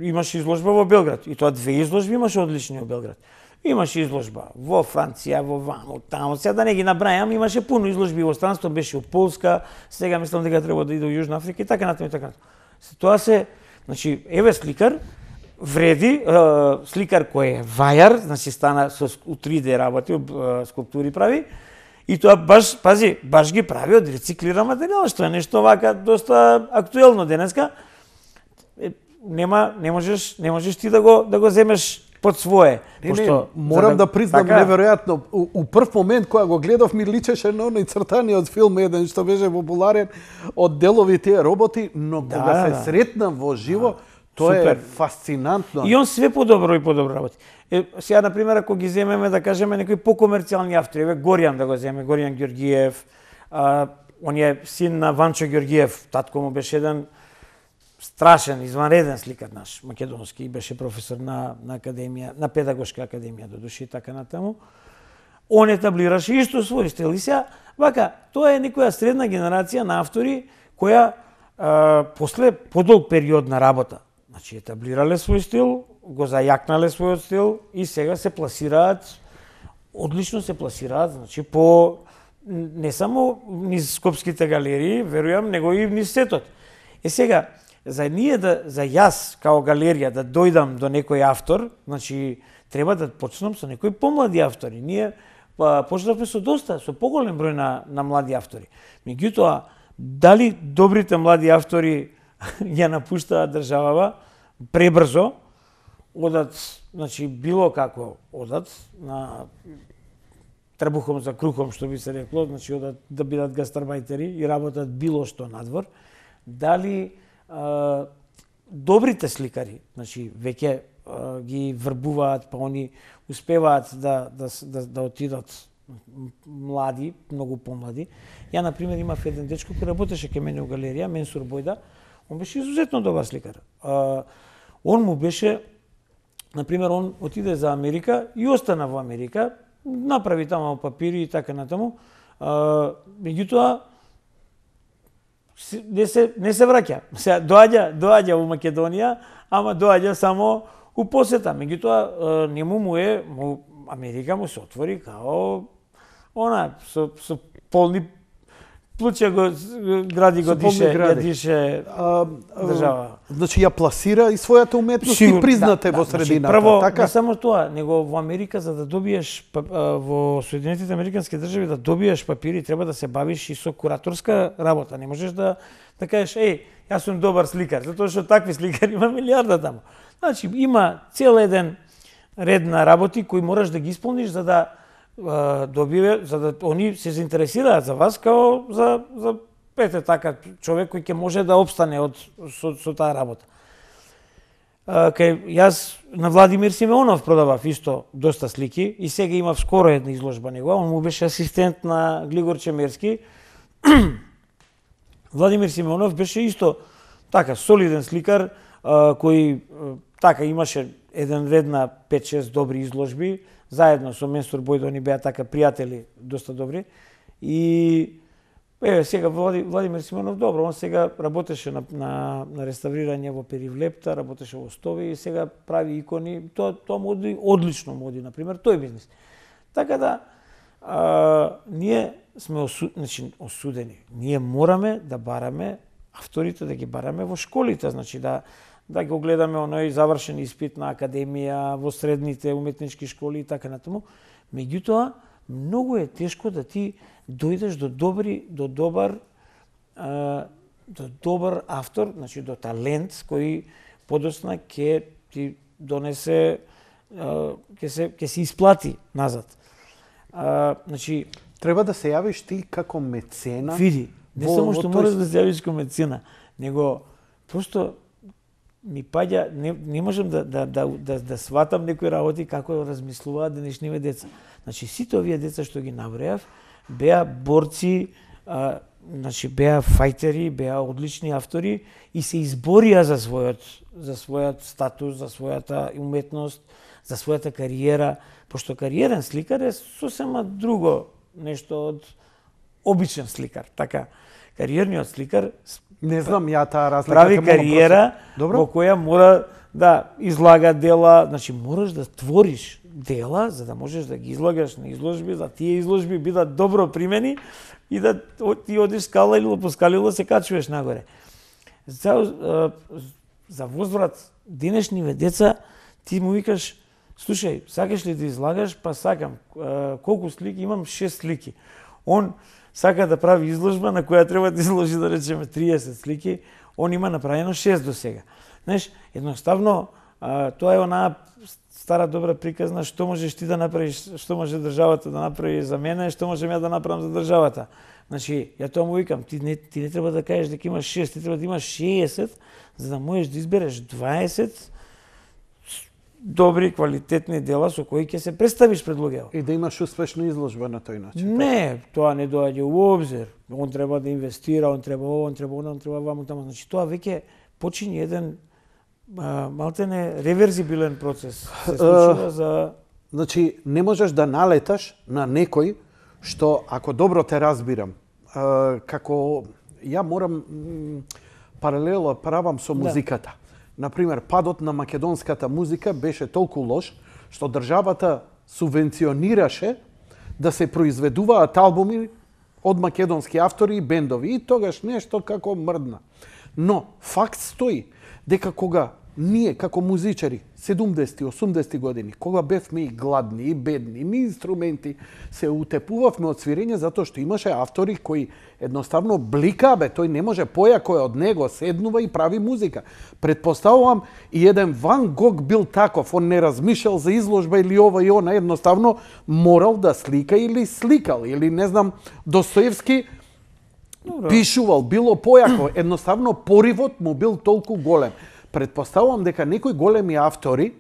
имаше изложба во Белград. И тоа 2 изложби имаше одлични во Белград. Имаше изложба во Франција, во ваму, таму. Сега да не ги набрајам, имаше пуно изложби во странство, беше во Полска, сега мислам дека треба да иде во Јужна Африка и така натаму и така натаму. Тоа се, значи, еве сликар, вреди, сликар кој е вајар, значи стана со 3D работи, скулптури прави, и тоа баш ги прави од рециклиран материјал, што е нешто вака доста актуелно денеска. Не можеш ти да го земеш под свое. Морам да признам, неверојатно, у прв момент кога го гледав ми личеше на оној цртаниот филм еден што беше популарен од делови тие роботи, но кога се сретнам во живо, тоа е фасцинантно. И он све подобро и подобро работи. Сега, например, ако ги земеме, да кажеме, некои покомерцијални автори, Горијан да го земе, Горијан Ѓорѓиев, он е син на Ванчо Ѓорѓиев, татко му беше еден страшен, изванреден сликар наш, македонски, беше професор на академија, на педагошка академија до души и така натаму. Он етаблираше исто свој стил. И сега, вака, тоа е некоја средна генерација на автори која после подолг период на работа, значи етаблирале свој стил, го зајакнале својот стил и сега се пласираат, одлично се пласираат, значи по не само низ скопските галерии, верувам, него и низ светот. Сега, за јас као галерија да дојдам до некој автор, значи треба да почнам со некои помлади автори. Ние почнавме со поголем број на млади автори. Меѓутоа, дали добрите млади автори ја напуштаат државава пребрзо, одат, значи било како одат на трбухом за крухом, што би се рекло, значи одат да бидат гастарбајтери и работат било што надвор. Дали добрите сликари, значи веќе ги врбуваат, па они успеваат да отидат млади, многу помлади. Ја, например, имав еден дечко кој работеше кај мене у галерија, Менсур Бојда. Он беше изузетно добар сликар. Он му беше, например, он отиде за Америка и остана во Америка, направи таму папири и така натаму. Меѓутоа, не се враќа. Се доаѓа во Македонија, ама доаѓа само у посета. Меѓутоа, Америка му се отвори као со полни плуќа го гради, го дише држава. Значи ја пласира и својата уметност и признате во средината. Прво, така? Не само тоа, него во Америка за да добиеш во Соединетите Американски држави да добиеш папири, треба да се бавиш и со кураторска работа. Не можеш да кажеш, јас сум добар сликар, затоа што такви сликари има милиарда таму. Значи, има цел еден ред на работи кои мораш да ги исполниш за да они се заинтересираат за вас као за така човек кој ќе може да опстане со таа работа. Кај јас на Владимир Симеонов продавав исто доста слики и сега имав скоро една изложба него, он му беше асистент на Глигор Чемерски. Владимир Симеонов беше исто така солиден сликар кој така имаше еден ред на 5-6 добри изложби, заедно со Менсур Бојда, они беа така пријатели, доста добри. И сега Владимир Симеонов, добро, он сега работеше на реставрирање во Перивлепта, работеше во Стови и сега прави икони. Тоа му оди одлично, например, тој бизнис. Така да, ние сме осудени. Ние мораме да бараме авторите, да ги бараме во школите, значи да го гледаме оној завршен испит на академија, во средните уметнички школи и така натаму. Меѓутоа, многу е тешко да ти дојдеш до добар автор, значи до талент кој подосна ќе ти донесе, ќе се исплати назад. Значи, треба да се јавиш ти како мецена. Види, не само што можеш да се јавиш како мецена, него просто ми паѓа, не можам да сватам некои работи како размислуваат денешниве деца. Значи, сите овие деца што ги набројав, беа борци, значи беа фајтери, беа одлични автори и се изборија за својот статус, за својата уметност, за својата кариера, пошто кариерен сликар е сосема друго нешто од обичен сликар. Така, кариерниот сликар не знам ја таа разлика. Прави кариера во која мора да излага дела, значи мораш да твориш дела за да можеш да ги излагаш на изложби, да тие изложби бидат добро примени и да ти одиш скалило по скалило се качуваш нагоре. За возврат денешниве деца ти му викаш, слушај, сакаш ли да излагаш? Па сакам. Колку слики? Имам 6 слики. Он сака да прави изложба на која треба да изложи, да речеме, 30 слики, он има направено 6 до сега. Знаеш, едноставно, тоа е онаа стара добра приказна, што можеш ти да направиш, што може државата да направи за мене, што можем ја да направам за државата. Значи, ја тоа му викам, ти не треба да кажеш дека имаш 6, ти треба да имаш 60, за да можеш да избереш 20 добри, квалитетни дела со кои ќе се представиш пред луѓето. И да имаш успешна изложба на тој начин. Не, тоа не доаѓа у обзир. Он треба да инвестира, он треба ово, он треба ваму таму. Значи тоа веќе почине еден малтене реверзибилен процес. Се случува за... Значи, не можеш да налеташ на некој што, ако добро те разбирам, како ја морам паралело правам со музиката. Например, падот на македонската музика беше толку лош што државата субвенционираше да се произведуваат албуми од македонски автори и бендови. И тогаш нешто како мрдна. Но факт стои дека кога ние како музичари 70-80 години, кога бевме и гладни, и бедни, ни инструменти, се утепувавме од свирење затоа што имаше автори кои едноставно блика, тој не може појако е од него, седнува и прави музика. Предпоставувам и еден Ван Гог бил таков, он не размишljал за изложба или ова и она, едноставно морал да слика или сликал, или не знам, Достоевски пишувал, било појако, едноставно поривот му бил толку голем. Предпоставувам дека некои големи автори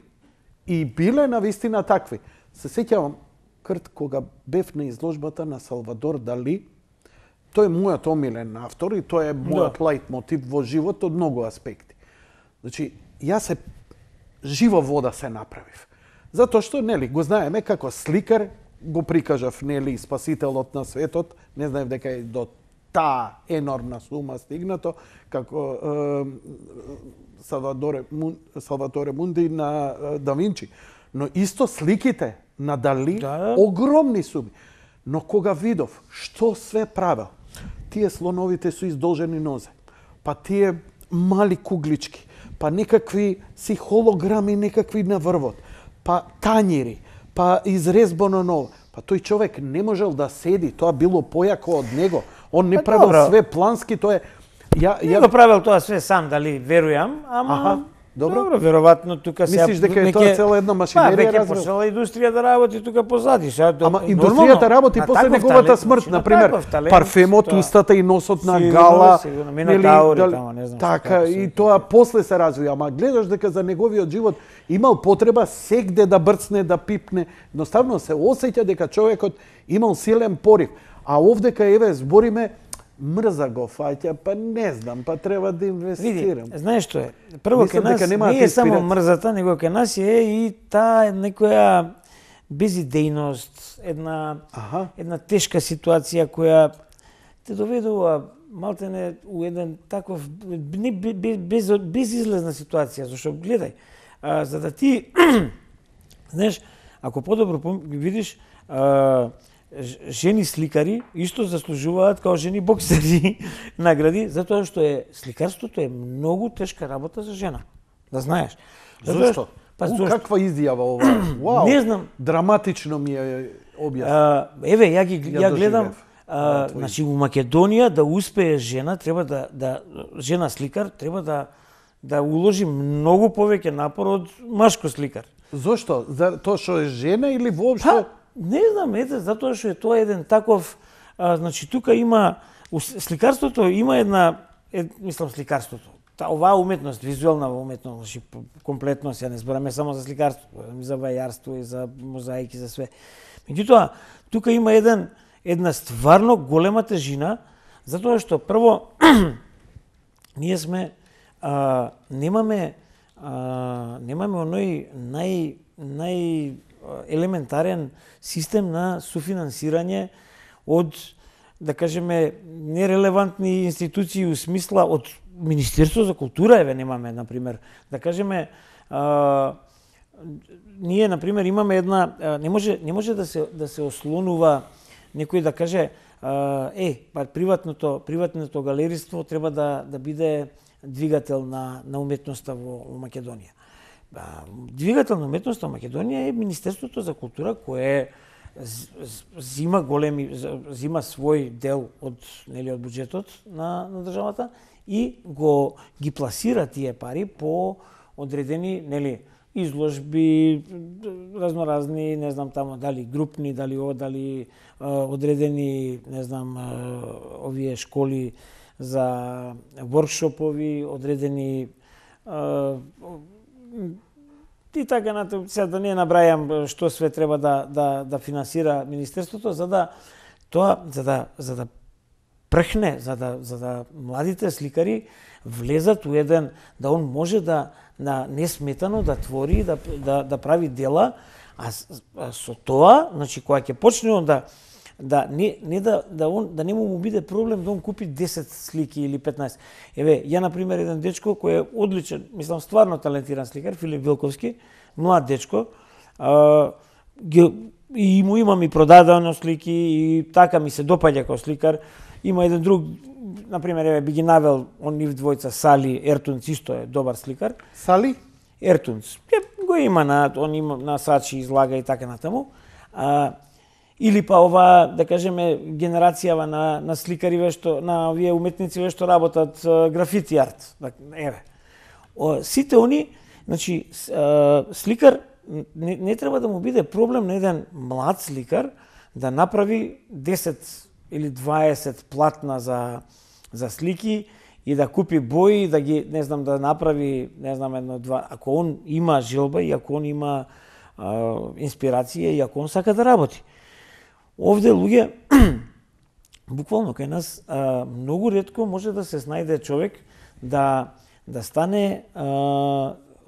и биле навистина такви. Се сеќавам, Крт, кога бев на изложбата на Салвадор Дали, тој е мојот омилен автор и тој е мојот лајт мотив во живот од многу аспекти. Значи, јас се жива вода се направив. Затоа што, нели, го знаеме како сликар, го прикажав, нели, спасителот на светот, не знаев дека е до таа енормна сума стигнато, како Салваторе Мунди на Да Винчи. Но исто сликите на Дали, огромни суми. Но кога видов што све правел, тие слоновите со издолжени нозе, па тие мали куглички, па некакви си холограми, некакви на врвот, па тањири, па изрезбано ново. Па тој човек не можел да седи, тоа било појако од него. Он не правил све плански, тоа е... Не го правил тоа све сам, дали верујам, ама... Добро, веројатно тука се... Мислиш дека е тоа цела една машинерија? Веќе почнала индустрија да работи тука позади. Ама индустријата работи после неговата смрт, например, парфемот, устата и носот на Гала, така, и тоа после се развија. Ама гледаш дека за неговиот живот имал потреба сегде да брцне, да пипне. Едноставно се осеќа дека човекот имал силен порив. А овдека, еве, збориме, мрза го фаќа, па не знам, па треба да инвестирам. Види, знаеш што е? Прво ке нас не е само мрзата, него ке нас е и таа некоја безидејност, една тешка ситуација која те доведува малтене у еден таков безизлезна ситуација, зашто гледај, за да ти знаеш, ако подобро видиш, жени сликари исто заслужуваат као жени боксери награди, затоа што сликарството е многу тешка работа за жена. Да знаеш. Зошто? Па каква изјава ова? Вау. Не знам. Драматично ми е објаснено. Еве, ја гледам, значи у Македонија да успее жена, треба да жена сликар треба да уложи многу повеќе напор од машко сликар. Зошто? За тоа што е жена или воопшто? Не знам, затоа што е тоа еден таков, значи тука има, сликарството има мислам сликарството, оваа уметност, визуелна уметност, значи комплетно, ја не збораме само за сликарство, и за вајарство, и за мозаики, за све. Меѓутоа, тука има една стварно голема тежина, затоа што прво, ние сме, немаме оној елементарен систем на суфинансирање од, да кажеме, нерелевантни институции у смисла од Министерство за култура, немаме, например, да кажеме, ние, например, имаме една, не може да се ослонува некој да каже, па приватното галериство треба да биде двигател на уметноста во Македонија. Двигател на уметноста во Македонија е Министерството за култура, кое зима зима свој дел од буџетот на државата и ги пласира тие пари по одредени изложби, разноразни, не знам тамо дали групни, дали одредени, не знам, овие школи за воркшопови, одредени и така натаму, сега да не набрајам што све треба да финансира министерството, за да прхне, за да младите сликари влезат у еден, да он може да несметано да твори, да прави дела, а со тоа, значи кога ќе почне он да не му биде проблем да он купи 10 слики или 15. Еве, ја например еден дечко кој е одличен, мислам стварно талентиран сликар, Филип Вилковски, млад дечко, и му имам и продадено слики и така ми се допаѓа како сликар. Има еден друг, например, еве би ги навел он нив двојца Сали Ертунц исто е добар сликар. Сали? Ертунц. Го има он има на Сачи излага и така натаму. Или па ова, да кажеме, генерацијава на сликари вешто на овие уметници вешто работат графити арт. Еве. Сите они, значи сликар не треба да му биде проблем на еден млад сликар да направи 10 или 20 платна за слики и да купи бои, да ги, не знам, да направи, не знам, едно-два. Ако он има желба и ако он има инспирација и ако он сака да работи. Овде луѓе, буквално кај нас, многу ретко може да се снајде човек да стане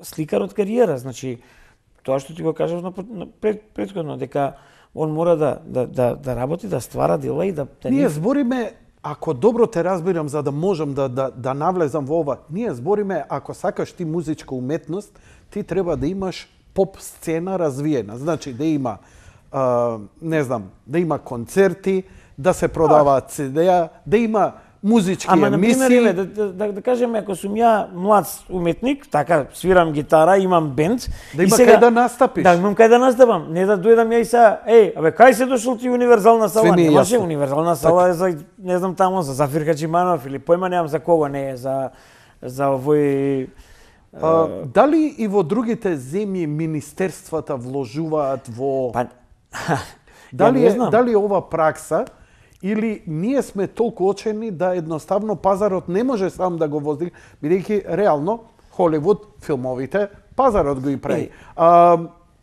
сликар од кариера. Значи, тоа што ти го кажав предходно, дека он мора да работи, да ствара дела и да... Ние збориме, ако добро те разбирам, за да можам да навлезам во ова, ние збориме, ако сакаш ти музичка уметност, ти треба да имаш поп сцена развиена. Значи, да има, не знам, да има концерти, да се продаваат CD-а, да има музички емисии. Например, да кажеме, ако сум ја млад уметник, така, свирам гитара, имам бенд. Да има кај да настапиш. Да, имам кај да настапам. Не да дојдам ја и са, кај се дошол ти универзална сала? Немаше универзална сала за, не знам тамо, за Зафир Хаджиманов или појма немам за кого, не е за овој... Дали и во другите земји министерствата вложуваат во... Дали ова пракса, или ние сме толку очени да едноставно пазарот не може сам да го воздигне, бидејќи реално Холивуд филмовите пазарот го и прави.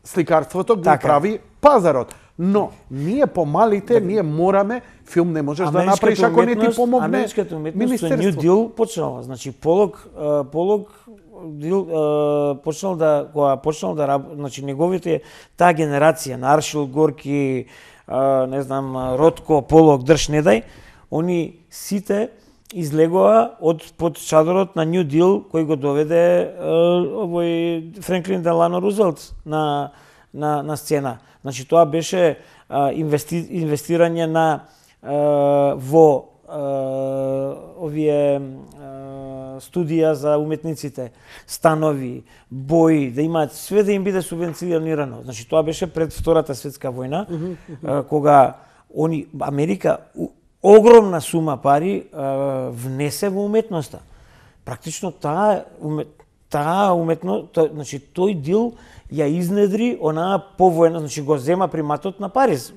Сликарството го прави пазарот. Но ние помалите, ние мораме, филм не можеш да направиш ако не ти помогне министерството. Америчката уметност, New Deal почнала. Значи Полок почнал да работи, значи неговите таа генерација на Аршил Горки, не знам, Ротко, Полок, држ не дај, они сите излегоа под чадорот на New Deal кој го доведе овој Франклин Делано Рузвелт на сцена. Значи тоа беше инвестирање во овие студија за уметниците, станови, бои, да имаат све да им биде субвенционирано. Значи тоа беше пред Втората светска војна, кога Америка огромна сума пари внесе во уметноста. Практично таа уметност, значи тој дил ја изнедри онаа повојна, значи го зема приматот на Париз,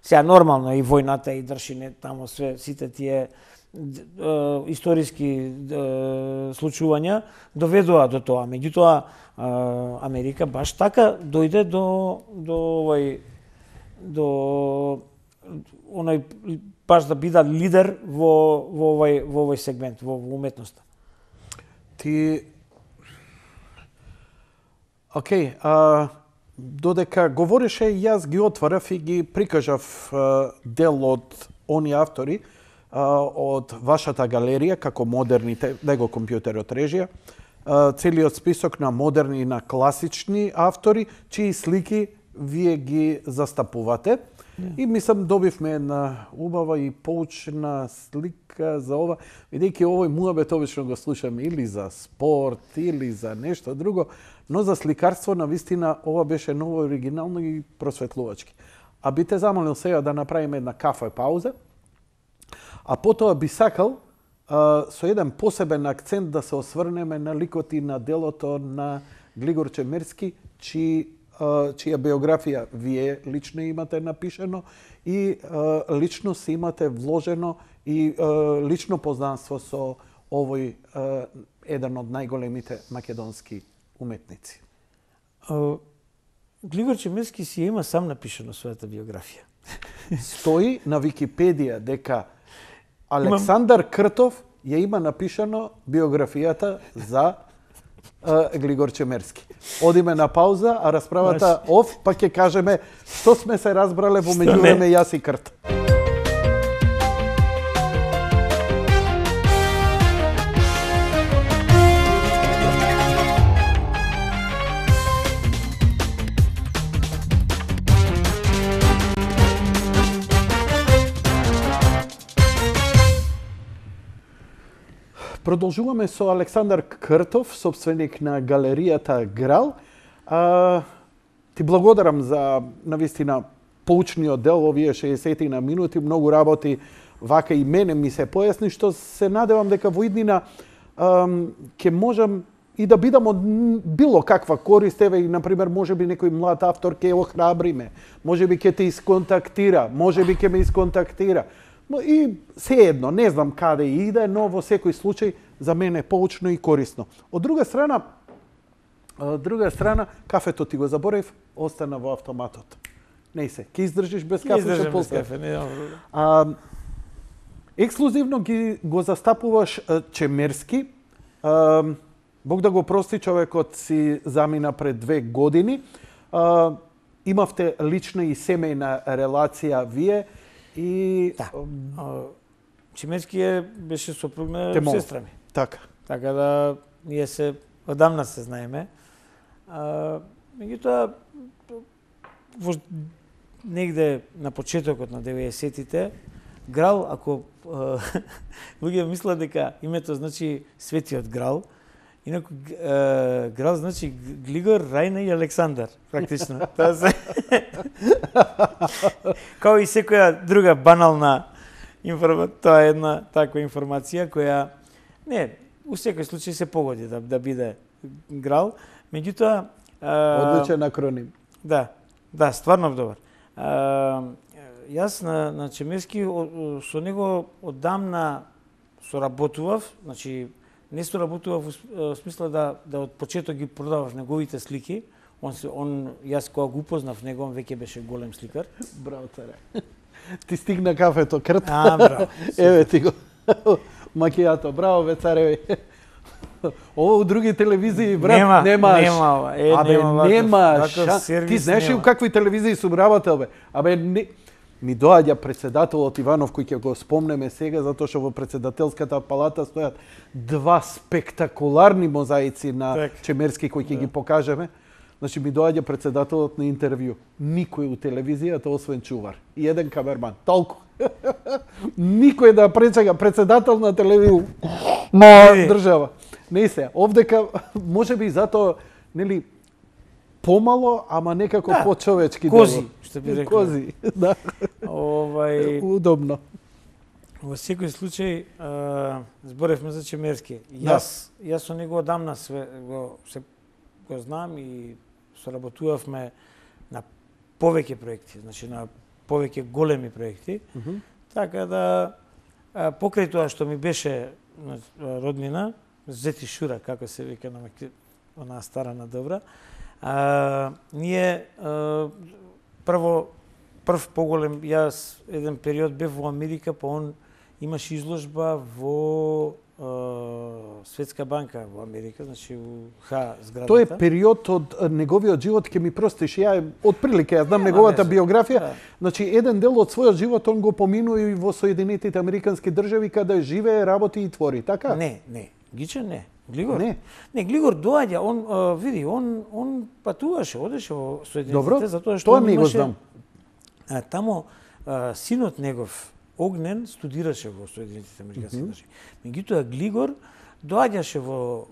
сега нормално и војната и дршине тамо све сите тие историски случувања доведоа до тоа. Меѓутоа Америка баш така дојде до оној баш да биде лидер во овој сегмент, во уметноста. Додека говореше, јас ги отварав и ги прикажав дел од они автори од вашата галерија, како модерните, него компјутерот режија, целиот список на модерни и на класични автори, чии слики вие ги застапувате. И мислам, добивме една убава и поучна слика за ова, бидејќи овој муабет обично го слушаме или за спорт, или за нешто друго, но за сликарство навистина ова беше ново, оригинално и просветлувачки. А би те замолил сега да направиме една кафе пауза, а потоа би сакал со еден посебен акцент да се осврнеме на ликот и на делото на Глигор Чемерски, чија биографија вие лично имате напишено и лично си имате вложено и лично познанство со овој еден од најголемите македонски уметници. Глигор Чемерски си има сам напишено својата биографија. Стои на Википедија дека Александар Кртов ја има напишано биографијата за Глигор Чемерски. Одиме на пауза, а расправата па ќе кажеме што сме се разбрале во меѓувреме јас и Крт. Продолжуваме со Александар Кртов, собственик на галеријата Грал. Ти благодарам за навистина поучниот дел, овие 60 на минути, многу работи вака и мене ми се појасни, што се надевам дека во иднина ќе можам и да бидам од било каква корист, еве и например можеби некој млад автор ќе охрабриме, можеби ќе те исконтактира, можеби ќе ме исконтактира. И сеедно, не знам каде иде, но во секој случај за мене е поучно и корисно. Од друга страна, кафето ти го заборев, остана во автоматот. Не се, ќе издржиш без кафе, Издржам без кафе, не. Ексклузивно го застапуваш Чемерски. Бог да го прости, човекот си замина пред 2 години. Имавте лична и семејна релација вие и Да. Чемерски беше сопруг на сестра ми. Така. Така да ние се одамна се знаеме. Меѓутоа негде на почетокот на 90-тите Грал, ако луѓе мислат дека името значи Светиот Грал, инаку Грал значи Глигор, Рајна и Александар, практично. Тоа се као и секоја друга банална тоа е една таква информација која не, у секој случај се погоди да биде Грал, меѓутоа одличен акроним. Да, стварно добар. Јас на Чемерски со него одамна соработував, значи не соработував во смисла да од почеток ги продавав неговите слики. Јас кога го упознав него, он веќе беше голем сликар. Браво, царе. Ти стигна кафето, Крт. Браво. Еве ти го. Макијато, браво, бе, цареве. Ово у други телевизии, брат, немаш. Нема шанс. Ти знаеш ли у какви телевизии сум работел, бе? Ми доаѓа председателот Иванов, кој ќе го спомнеме сега, затоа што во председателската палата стојат 2 спектакуларни мозаици на Чемерски кои ќе ги покажеме. Значи ми доаѓа председателот на интервју. Никој у телевизијата освен чувар и еден камерман. Толку. Никој да пречага председател на телевизија на држава. Не се. Овдека можеби затоа, нели, помало, ама некако почовечки кози, што би рекла. Кози, да. Удобно. Во секој случај зборевме за Чемерски. Јас со него одамна го знам и соработувавме на повеќе проекти, значи на повеќе големи проекти. Така да покрај тоа што ми беше роднина, зети шура, како се вика на онаа стара на добра, ние прв поголем, јас еден период бев во Америка, па он имаше изложба во Светска банка во Америка, значи у зградата. Тој е период од неговиот живот, ќе ми простиш, ја отприлика ја знам неговата биографија. Значи еден дел од својот живот он го поминува и во Соединетите Американски држави каде живее, работи и твори, така? Не. Гиче не. Глигор? Не, Глигор доаѓа, он патуваше, одеше во Соединетите, затоа што тоа не го знам. Тамо синот негов Огнен студираше во Соединетите Американски држави. Меѓутоа Глигор доаѓаше во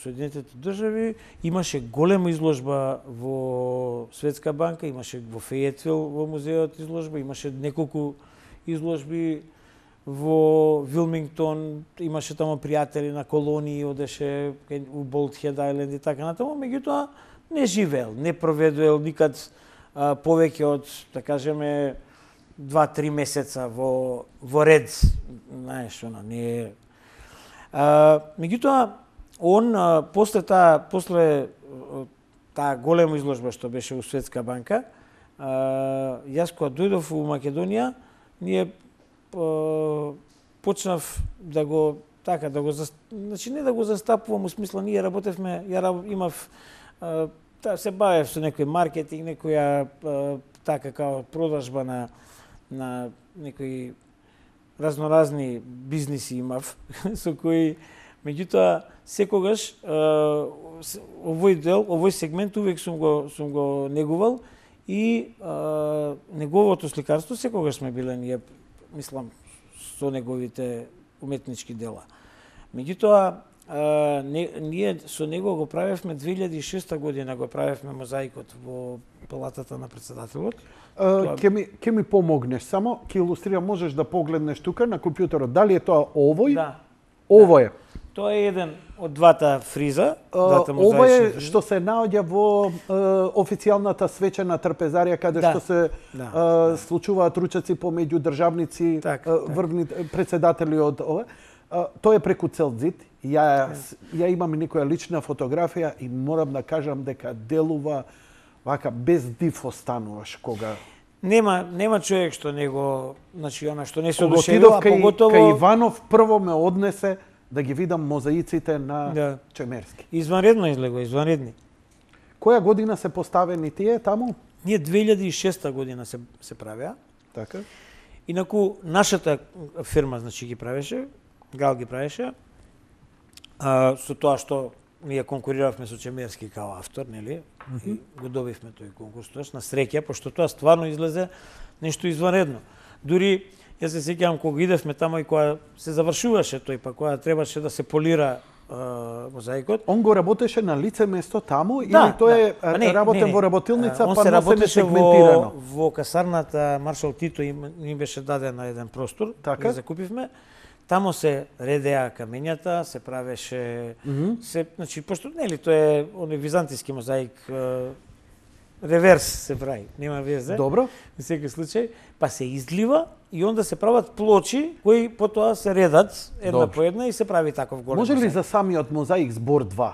Соединетите држави, имаше голема изложба во Светска банка, имаше во Фејетвил во музеот изложба, имаше неколку изложби во Вилмингтон, имаше тамо пријатели на колонии, одеше у Болтхед Ајленд и така натаму, меѓутоа не живеел, не проведувал никад повеќе од, да кажеме, 2-3 месеца во ред, знаеш, не. Меѓутоа, он после таа голема изложба што беше у Светска банка, јас кога дојдов у Македонија, ние почнав да го значи не да го застапувам, у смисла ние работевме, имав се бавев со некој маркетинг, некоја така као продажба на некои разноразни бизниси имав со кои меѓутоа секогаш овој сегмент увек сум го негувал и неговото сликарство секогаш сме биле ние, мислам, со неговите уметнички дела. Меѓутоа, ние со него го правевме 2006 година, го правевме мозаикот во палатата на председателот. Ќе ми помогнеш само, ќе илустрирам, можеш да погледнеш тука на компјутерот. Дали е тоа овој? Да. Ово е. Тоа е еден од двата фриза, Ова е што се наоѓа во официјалната свечена трпезарија, каде што се случуваат ручеци помеѓу државници, врвни председатели од ова. Тоа е преку цел зид. Ја имам некоја лична фотографија и морам да кажам дека делува вака без див остануваш кога нема човек што него, значи она што не се одушевува, поготово кај Иванов прво ме однесе да ги видам мозаиците на Чемерски. Изванредно излего, изванредни. Која година се поставени тие таму? Ние 2006 година се правеа. Така. Инаку нашата фирма значи ги правеше, Гал ги правеше. Со тоа што ние конкуриравме со Чемерски као автор, нели? И го добивме тој конкурс, на среќа, пошто тоа стварно излезе нешто изванредно. Дури јас се сеќавам кога идевме тамо и кога се завршуваше тој, па кога требаше да се полира мозаикот. Он го работеше на лице место таму или тој е работен во работилница, па се работеше во касарната Маршал Тито им беше даден еден простор, така? Го закупивме. Тамо се редеа камењата, се правеше, значи, пошто, нели, тоа е оној византиски мозаик, реверс се прави, нема везе. Добро. Во секој случај, па се излива и онда се прават плочи кои потоа се редат една по една и се прави таков голем. Може ли за самиот мозаик збор 2?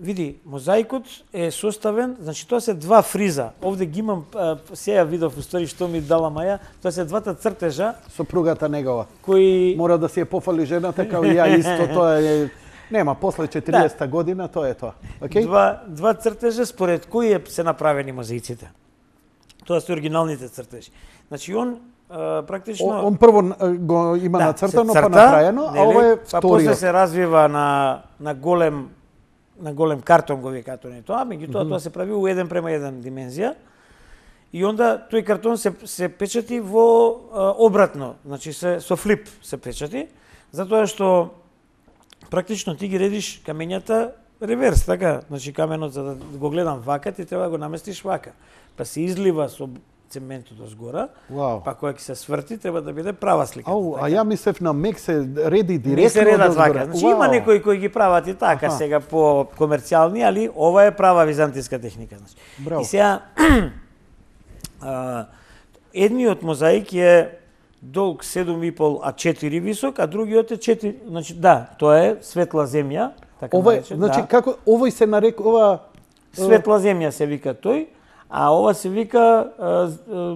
Види, мозаикот е составен, значи тоа се два фриза. Овде ги имам, сеја видов устори што ми дала Маја, тоа се двата цртежа. Сопругата негова. Кои мора да си ја пофали жената, као и ја исто, тоа е... Нема, после 40-та година тоа е тоа. Okay? Два цртежа според кои се направени мозаиците. Тоа се оригиналните цртежи. Значи он практично... Он прво го има нацртано, па направено, а ова е вториот. Па после се развива на голем картон, го викаат они тоа, меѓутоа тоа се прави у 1:1 димензија. И онда тој картон се печати во обратно, значи со флип се печати, затоа што практично ти ги редиш камењата реверс, така, значи каменот за да го гледам вака, ти треба да го наместиш вака. Па се излива со цементот од згора, па кога ќе се сврти треба да биде права слика. А ја мислев на мек се реди директно. Не се редат вака. Значи има некои кои ги прават и така сега по комерцијални, али ова е права византиска техника, значи. Браво. И сега едниот мозаик е долг 7,5, а 4 висок, а другиот е 4, значи тоа е светла земја, така нарече. Значи како овој се нарекува светла земја се вика тој, а ова се вика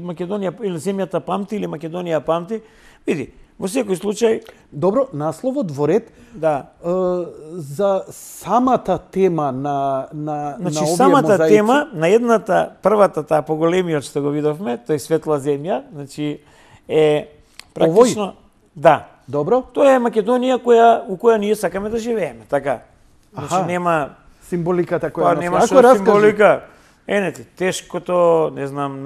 Македонија или земјата памти или Македонија памти. Види, во секој случај. Добро, насловот во ред. За самата тема на значи, овие самата мозаици. тема на едната првата таа поголемиот што го видовме, тој светла земја, значи е практично овој? Да. Добро. Тоа е Македонија у која ние сакаме да живееме, така. Значи нема символиката која нема што символика. Енети, тешкото, не знам,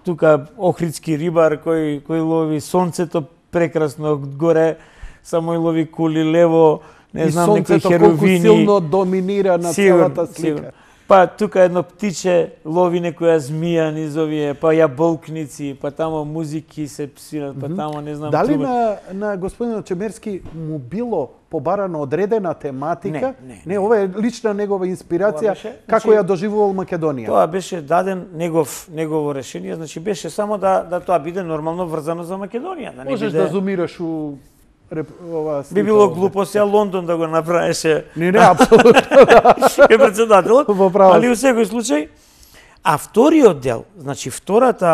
тука охридски рибар кој лови сонцето прекрасно горе, само и лови кули лево, не знам, некои херовини. И сонцето колку силно доминира на целата слика. Па тука едно птиче лови некоја змија низ овие, па јаболкници, па тамо музики се псират, па тамо не знам. Дали на господинот Чемерски му било побарано одредена тематика? Не, ова е лична негова инспирација, како ја доживувал Македонија. Тоа беше даден негово решение, значи беше само да тоа биде нормално врзано за Македонија. Да не можеш биде... да зумираш у ова слика. Би било глупо сега Лондон да го направеше. Не, апсолутно. Е председателот. Али во секој случај, а вториот дел, значи вториот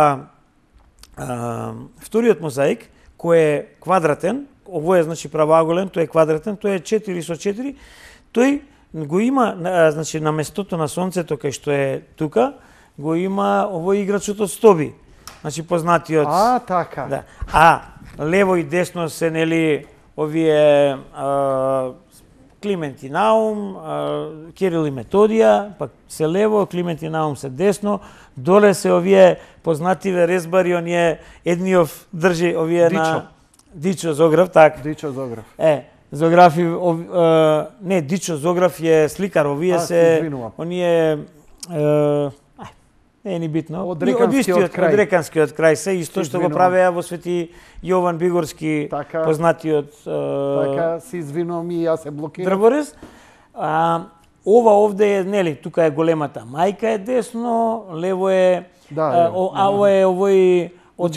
мозаик кој е квадратен, овој е значи правоаголен, тој е квадратен, тој е 4 со 4, тој го има, значи на местото на сонцето кај што е тука, го има овој играчот од стоби. Значи познатиот. Така. Да. А лево и десно се нели овие Климент и Наум, Кирил и Методија, пак се лево, Климент и Наум се десно, доле се овие познативе резбари, оние едниов држи овие Дичо Зограф, така. Дичо Зограф. Зографи, не, Дичо Зограф е сликар, овие се, оние, не е ни битно, од Реканскиот крај се, исто што го правеа во Свети Јован Бигорски, така, познатиот така, се извинувам и јас се блокирам. Дрборез. Ова овде е, нели, тука е големата мајка е десно, лево е, ова е овој од...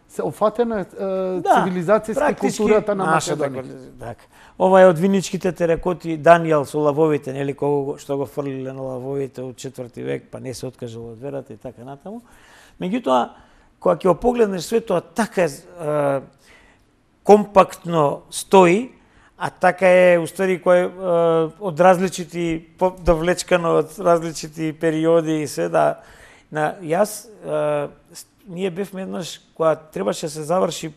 Се офатена цивилизацијски културата на Македонија. Така. Ова е од виничките теракоти Данијел со лавовите, нели, што го фрлиле на лавовите од 4 век, па не се откажал од верата и така натаму. Меѓутоа, кога ќе го погледнеш све тоа, така е компактно стои, а така е уствари кој од различити довлечкано од различити периоди и се јас ние бевме еднаш кога требаше да се заврши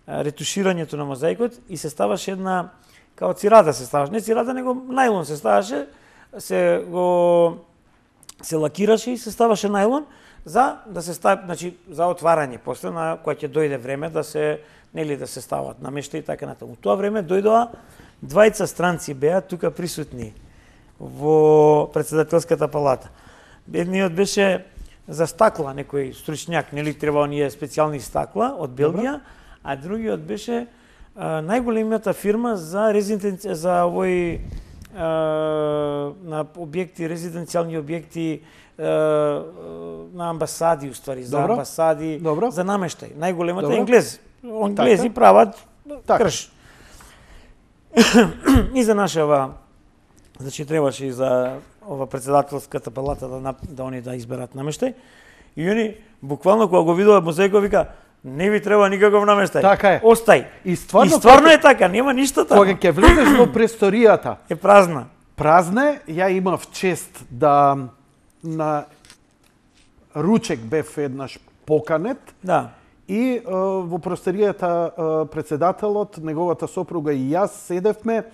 ретуширањето на мозаикот и се ставаше една као цирада се ставаше, не цирада него најлон се ставаше, се лакираше и се ставаше најлон за да се стави, значи за отварање после на кога ќе дојде време да се нели да се стават намешта и така натаму. Тоа време дојдоа двајца странци беа тука присутни во председателската палата. Едниот беше за стакла, некој стручњак, нели треба оние специјални стакла од Белгија, а другиот беше најголемата фирма за овој на објекти, резиденцијални објекти на амбасади, уствари, за амбасади, за намештај. Најголемата е Англези прават крш. И за нашава, значи требаше и за ова председателската палата да они да изберат намештај. И они буквално кога го видоа мозаикот вика не ви треба никаков намештај. Така е. Остај. И стварно е така, нема ништо таму. Кога ќе влезеш во престоријата, е празна. Празна е, ја имав чест да на ручек бев еднаш поканет. Да. И во просторијата председателот, неговата сопруга и јас седевме.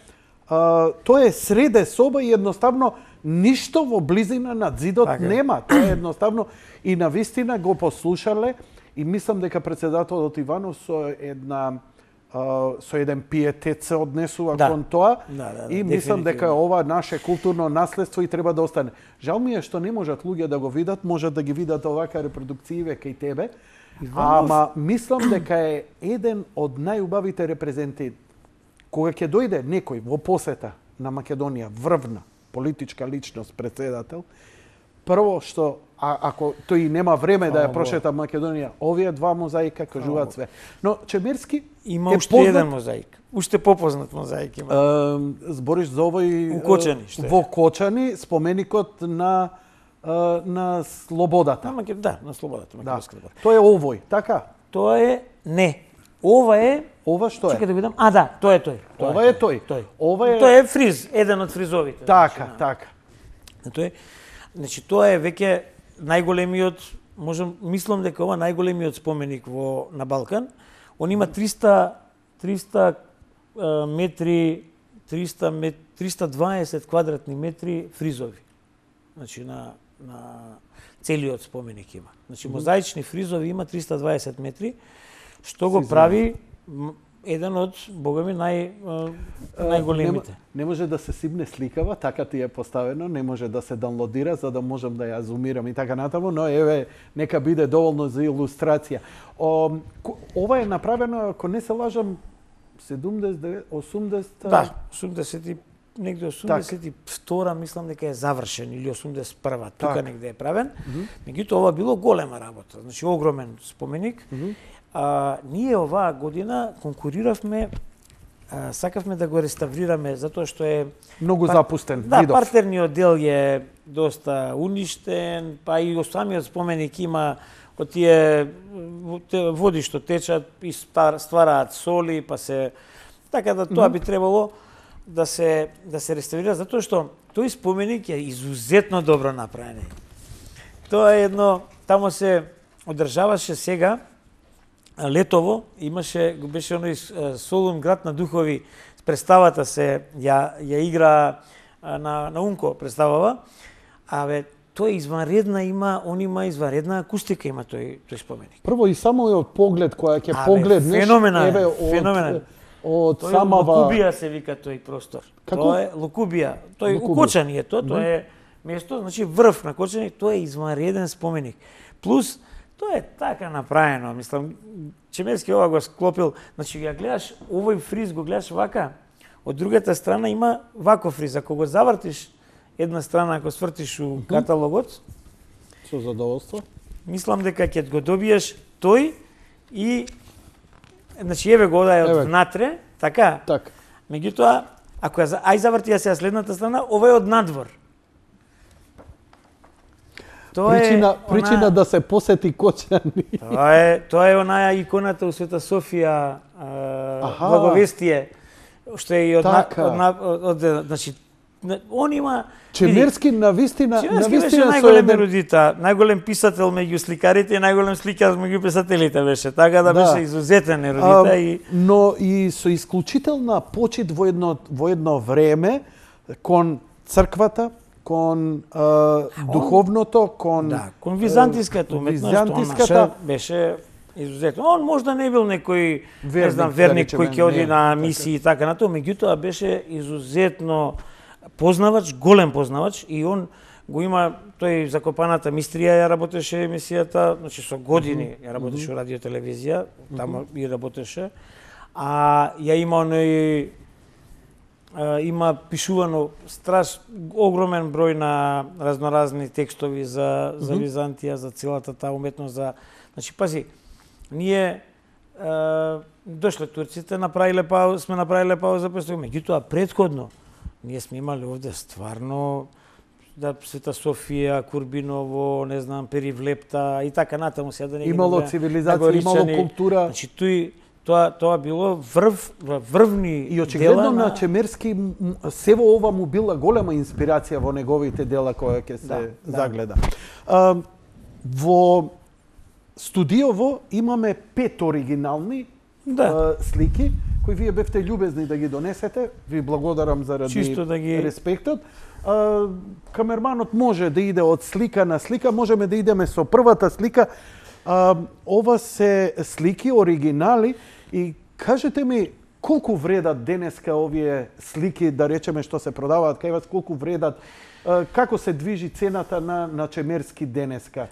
Тоа е среде соба и едноставно ништо во близина на зидот нема. Тоа е едноставно и навистина го послушале и мислам дека председателот Иванов со еден пиетет се однесува кон тоа и мислам дека ова наше културно наследство и треба да остане. Жал ми е што не можат луѓе да го видат, можат да ги видат овака репродукцииве кај тебе. Ама мислам дека е еден од најубавите репрезенти. Кога ќе дојде некој во посета на Македонија, врвна политичка личност, председател, прво што, ако тој нема време да ја прошета Македонија, овие два мозаика кажуваат све. Но Чемерски има уште еден мозаик, уште попознат мозаик има. Збориш за овој во Кочани, споменикот на слободата. На слободата. Тоа е овој, така? Тоа е не. Ова што е? Чекај да видам. Тоа е тој. Ова е тој. Тоа е фриз, еден од фризовите. Така. Значи тоа е веќе најголемиот, мислам дека ова најголемиот споменик на Балкан. Он има 300 метри, 320 квадратни метри фризови. Значи на целиот споменик има. Значи мозаични фризови има 320 метри, што го прави еден од богами најголемите. Не може да се сибне сликава, така ти е поставено, не може да се даунлодира за да можам да ја зумирам и така натаму, но еве нека биде доволно за илустрација. Ова е направено, ако не се лажам, 80 Да, 80 негде 82 мислам дека е завршен или 81 тука негде е правен. Меѓутоа ова било голема работа, значи огромен споменик. Ние оваа година конкуриравме, сакавме да го реставрираме затоа што е многу запустен. Да, партерниот дел е доста уништен, па и самиот споменик има од тие води што течат и ствараат соли, па се така да тоа би требало да се реставрира затоа што тој споменик е изузетно добро направен. Тоа е едно, тамо се одржаваше сега летово, беше оној Солун град на духови, представата се ја игра на Унко представава. Тоа е изванредна, он има изванредна акустика, има тој споменик. Прво и само од поглед која ќе погледнеш, феноменален. Од тој самава Лукубија се вика тој простор. Како? Тоа е Лукубија. Тој у Кочани е тоа е место, значи врв на Кочани, тоа е изванреден споменик. Плюс тоа е така направено, мислам, Чемерски ова го склопил, значи ја гледаш овој фриз го гледаш вака, од другата страна има вако фриз, ако го завртиш една страна, ако свртиш у каталогот, со задоволство. мислам дека ќе го добиеш тој и значи еве го одај од внатре, така. Така. Меѓутоа, ако ај заврти ја сега следната страна, ова е од надвор. Причина да се посети Кочани. Тоа е онаја иконата у Света Софија, Благовестие, што е и од значи он има Чемерски навистина беше најголем ерудита, најголем писател меѓу сликарите и најголем сликар меѓу писателите беше, така да беше изузетен ерудита и но и со исклучителна почит во едно време кон црквата, кон духовното, кон византиската уметност, беше изузетно. Он можда не бил некој верник кој ќе оди на мисии и така на тоа, меѓутоа беше изузетно познавач, голем познавач и он го има тој Закопаната мистрија ја работеше емисијата, значи со години ја работеше у радио телевизија, таму и работеше. А ја има има пишувано огромен број на разноразни текстови за Византија, за целата таа уметност, значи пази, ние дошле турците, сме направиле пауза, меѓутоа претходно ние сме имали овде стварно Света Софија, Курбиново, не знам, Перивлепта и така натаму сега да не имало цивилизација, имало култура. Значи тоа било врвни и очигледно на Чемерски сево ова му била голема инспирација во неговите дела која ќе се загледа. Во студиово имаме 5 оригинални слики кои вие бевте љубезни да ги донесете. Ви благодарам заради респектот. Камерманот може да иде од слика на слика, можеме да идеме со првата слика. Ова се слики оригинали и кажете ми колку вредат денеска овие слики, да речеме што се продаваат кај вас, колку вредат, како се движи цената на Чемерски денеска?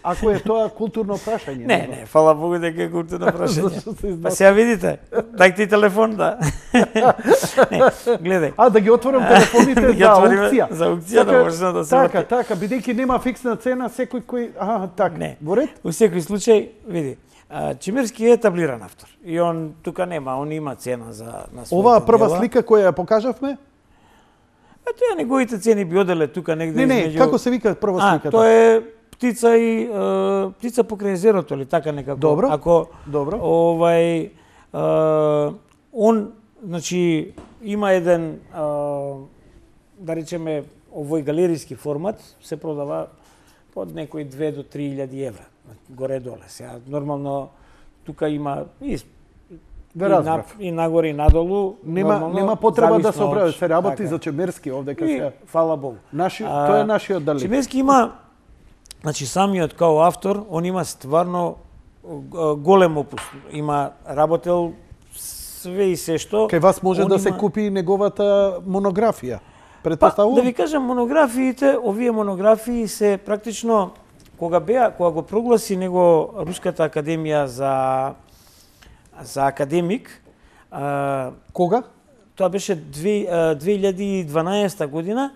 Ако е тоа културно прашање. Не, фала Богу дека е културно прашање. Па сега видите, дај ти телефон да. Не, гледај. Да ги отворам телефоните за аукција. За аукција да може да се Така, бидејќи нема фиксна цена, секој кој така. Не. Во ред? Во секој случај, види, Чемерски е етаблиран автор. И он тука нема, он има цена на своите дела. Оваа прва слика која ја покажавме? Тоа неговите цени би оделе тука негде измеѓу. Не, како се вика прва сликата? Тоа е птица покрај езерото или така некако. Добро. Добро. Он значи има еден да речеме овој галериски формат се продава под некои 2 до 3.000 евра горе доле. Сега нормално тука има и нагоре и надолу. Нема потреба да се оправи, се работи за Чемерски овде кај. Фала Богу. Тоа е нашиот дали. Чемерски има, значи самиот као автор, он има стварно голем опус. Има работел све и се што. Кај вас може да се купи неговата монографија. Претпоставувам. Да ви кажам, монографиите, овие монографии се практично кога го прогласи него Руската академија за академик. Кога? Тоа беше 2012 година.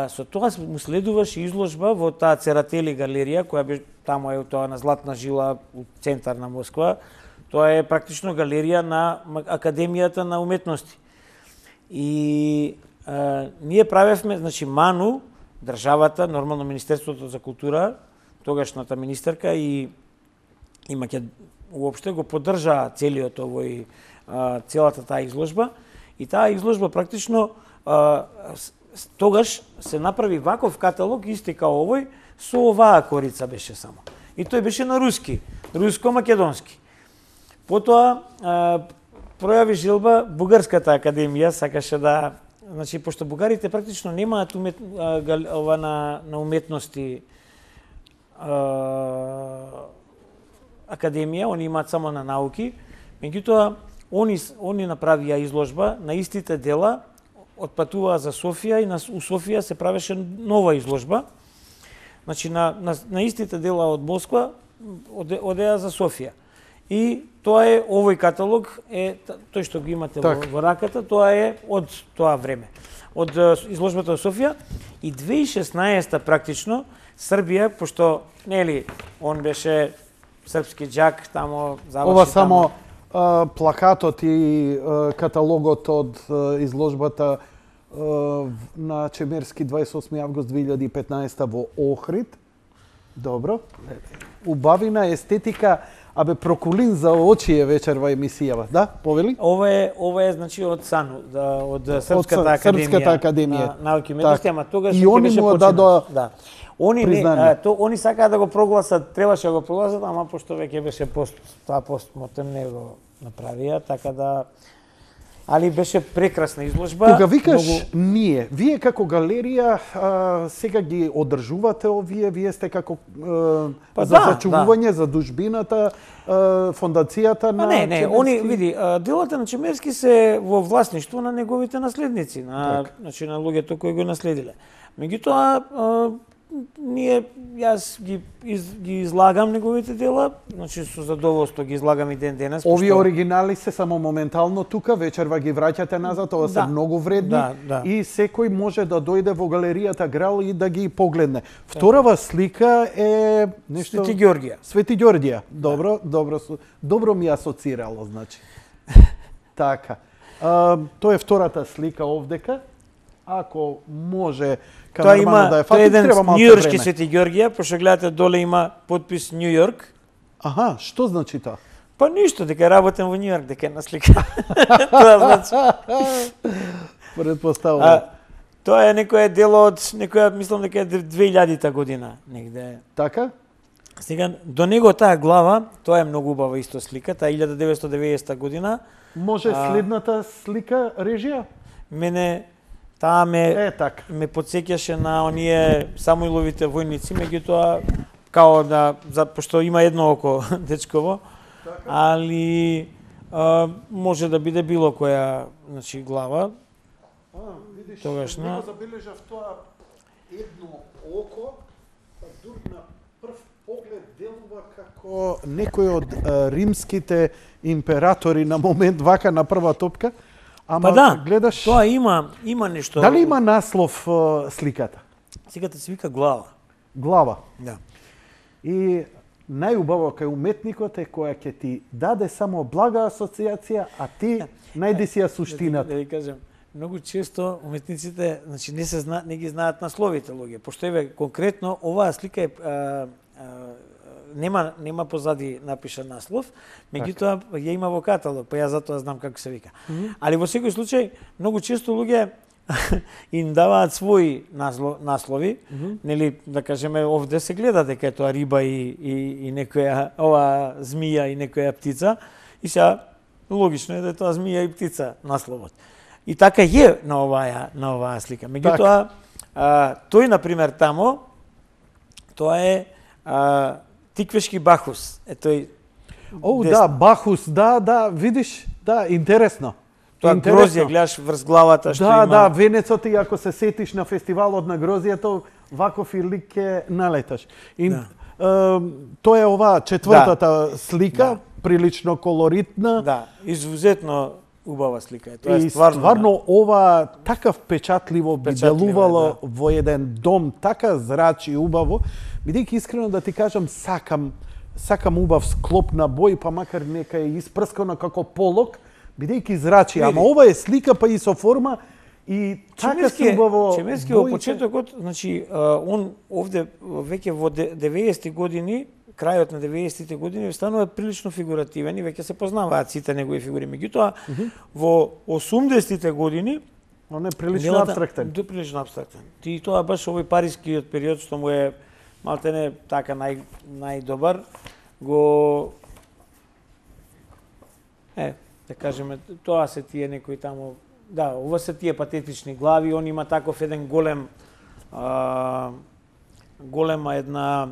Со тоа му следуваше изложба во таа Цератели галерија, која беше таму е тоа на Златна жила у центар на Москва. Тоа е практично галерија на Академијата на уметности. И ние правевме, значи МАНУ, државата, нормално Министерството за култура, тогашната министерка и уопште го поддржаа целиот овој целата таа изложба. И таа изложба практично тогаш се направи ваков каталог исти као овој, со оваа корица беше само. И тој беше на руски, руско-македонски. Потоа пројави желба Бугарската академија, сакаше да значи пошто бугарите практично немаат ова на уметности академија, они имаат само на науки. Меѓутоа, они направија изложба на истите дела, отпатуваа за Софија и у Софија се правеше нова изложба. Значи, на истите дела од Москва одеа за Софија. И тоа е, овој каталог е, тој што го имате во раката, тоа е од тоа време. Од изложбата во Софија и 2016 практично, Србија, пошто, нели, он беше српски џак, тамо заврши. Ова само плакатот и каталогот од изложбата на Чемерски 28 август 2015 во Охрид. Добро. Убавина естетика, абе прокулин за очие вечер во емисијава, да? Повели? Ова е значи од САНУ, од Српската академија на науки и уметности, ама тогаш и они му дадоа Они сакаа да го прогласат, требаше да го прогласат, ама пошто веќе беше тоа постмотем не го направија, така да. Али беше прекрасна изложба. Кога викаш вие како галерија сега ги одржувате овие, вие сте како за зачувување, за дужбината, фондацијата на Не, они види, делата на Чемерски се во власништво на неговите наследници, значи на луѓето кои го наследиле. Меѓутоа јас ги излагам неговите дела, значи со задоволство ги излагам и ден денес. Овие оригинали се само моментално тука, вечерва ги враќате назад, ова се многу вредни и секој може да дојде во галеријата Грал и да ги погледне. Вторава слика е нешто Свети Ѓорѓија. Свети Ѓорѓија. Добро ми асоцирало, значи. Така. Тоа е втората слика овдека. Ако може камерманот да ја фати, треба малку време. Тоа е њујоршки Свети Ѓорѓија, пошто гледате доле има потпис Њујорк. Аха, што значи тоа? Па ништо, дека работам во Њујорк, дека е на слика. Тоа значи. Предпоставувам. Тоа е некое дело од некоја, мислам дека е 2000-та година негде. Така? Сега до него таа глава, тоа е многу убава исто слика, таа 1990 година. Може следната слика режија? Мене таа ме потсеќаше на оние Самуиловите војници, меѓутоа као пошто има едно око дечково, али може да биде било која, значи, глава. Видиш, тогашна забележав тоа едно око, дури на прв поглед делува како некој од римските императори на момент вака на прва топка. Ама гледаш, тоа има нешто. Дали има наслов сликата? Сликата се вика Глава. Глава. Да. И најубаво кај уметникот е која ќе ти даде само блага асоциација, а ти најди си ја суштината. Да ви кажам, многу често уметниците, значи не ги знаат насловите луѓе, пошто еве конкретно оваа слика е нема позади напишан наслов, меѓутоа ја има во каталог, па ја затоа знам како се вика. Али во секој случај многу често луѓе им даваат своји наслови, нели, да кажеме, овде се гледа дека е тоа риба и некоја ова змија и некоја птица, и сега логично е да е тоа змија и птица насловот. И така е на оваа слика. Меѓутоа тој на пример тамо тоа е Тиквешки Бахус. Тој. Да, Бахус, да, видиш, да, интересно. Тоа грозје гледаш врз главата што има. Да, венецот и ако се сетиш на фестивалот на грозјето, ваков и лик ќе налеташ. Тоа е оваа четвртата слика, прилично колоритна. Да, изузетно убава слика. Тоа е стварно ова така впечатливо би делувало во еден дом, така зрачи убаво. Бидејќи искрено да ти кажам, сакам убав склоп на бој, па макар нека е испрскано како полок, бидејќи зрачи, ама ова е слика па и со форма и така се убаво. Чемерски во почетокот, значи он овде веќе во 90-ти години, крајот на 90-тите години станува прилично фигуративен и веќе се познаваат сите негови фигури. Меѓутоа во 80-тите години он е прилично абстрактен. Прилично абстрактен. И тоа баш овој парискиот период што му е малтене така најдобар, да кажеме, тоа се тие некои тамо да, ова се тие патетични глави, он има таков еден голема една,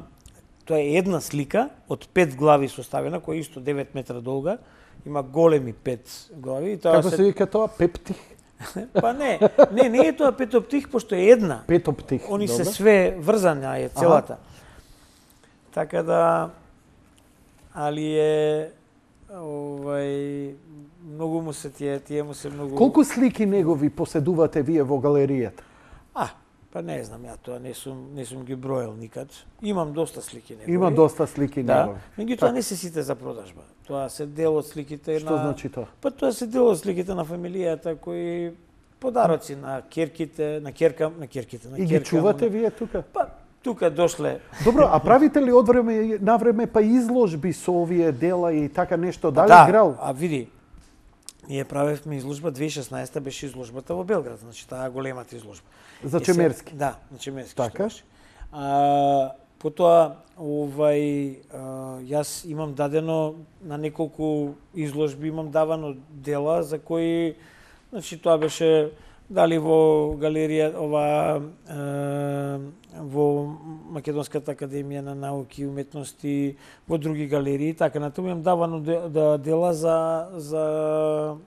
тоа е една слика од 5 глави составена, која е исто 9 метра долга, има големи 5 глави. И тоа Како се вика тоа? Пептих? Па не е тоа петоптих, пошто е една. Петоптих. Они добре. се све врзана е целата. Така да, али е многу му се тие му се многу. Колку слики негови поседувате вие во галеријата? Па не знам, ја тоа не сум ги броел никад. Имам доста слики негови. Има доста слики негови. Меѓутоа не се сите за продажба. Тоа се дел од сликите Што значи тоа? Па тоа се дел од сликите на фамилијата кои подароци на керките, на керките. И ги чувате вие тука? Па тука дошле. Добро, а правите ли од време на време па изложби со овие дела и така нешто? Дали грал? А види, ние правевме изложба 2016 беше изложбата во Белград, значи таа големата изложба. За Чемерски? Да, на Чемерски. Така? Потоа, јас имам дадено на неколку изложби, имам давано дела за кои, значи тоа беше дали во галерија, во Македонската академија на науки и уметности, во други галерии, така натаму имам давано дела за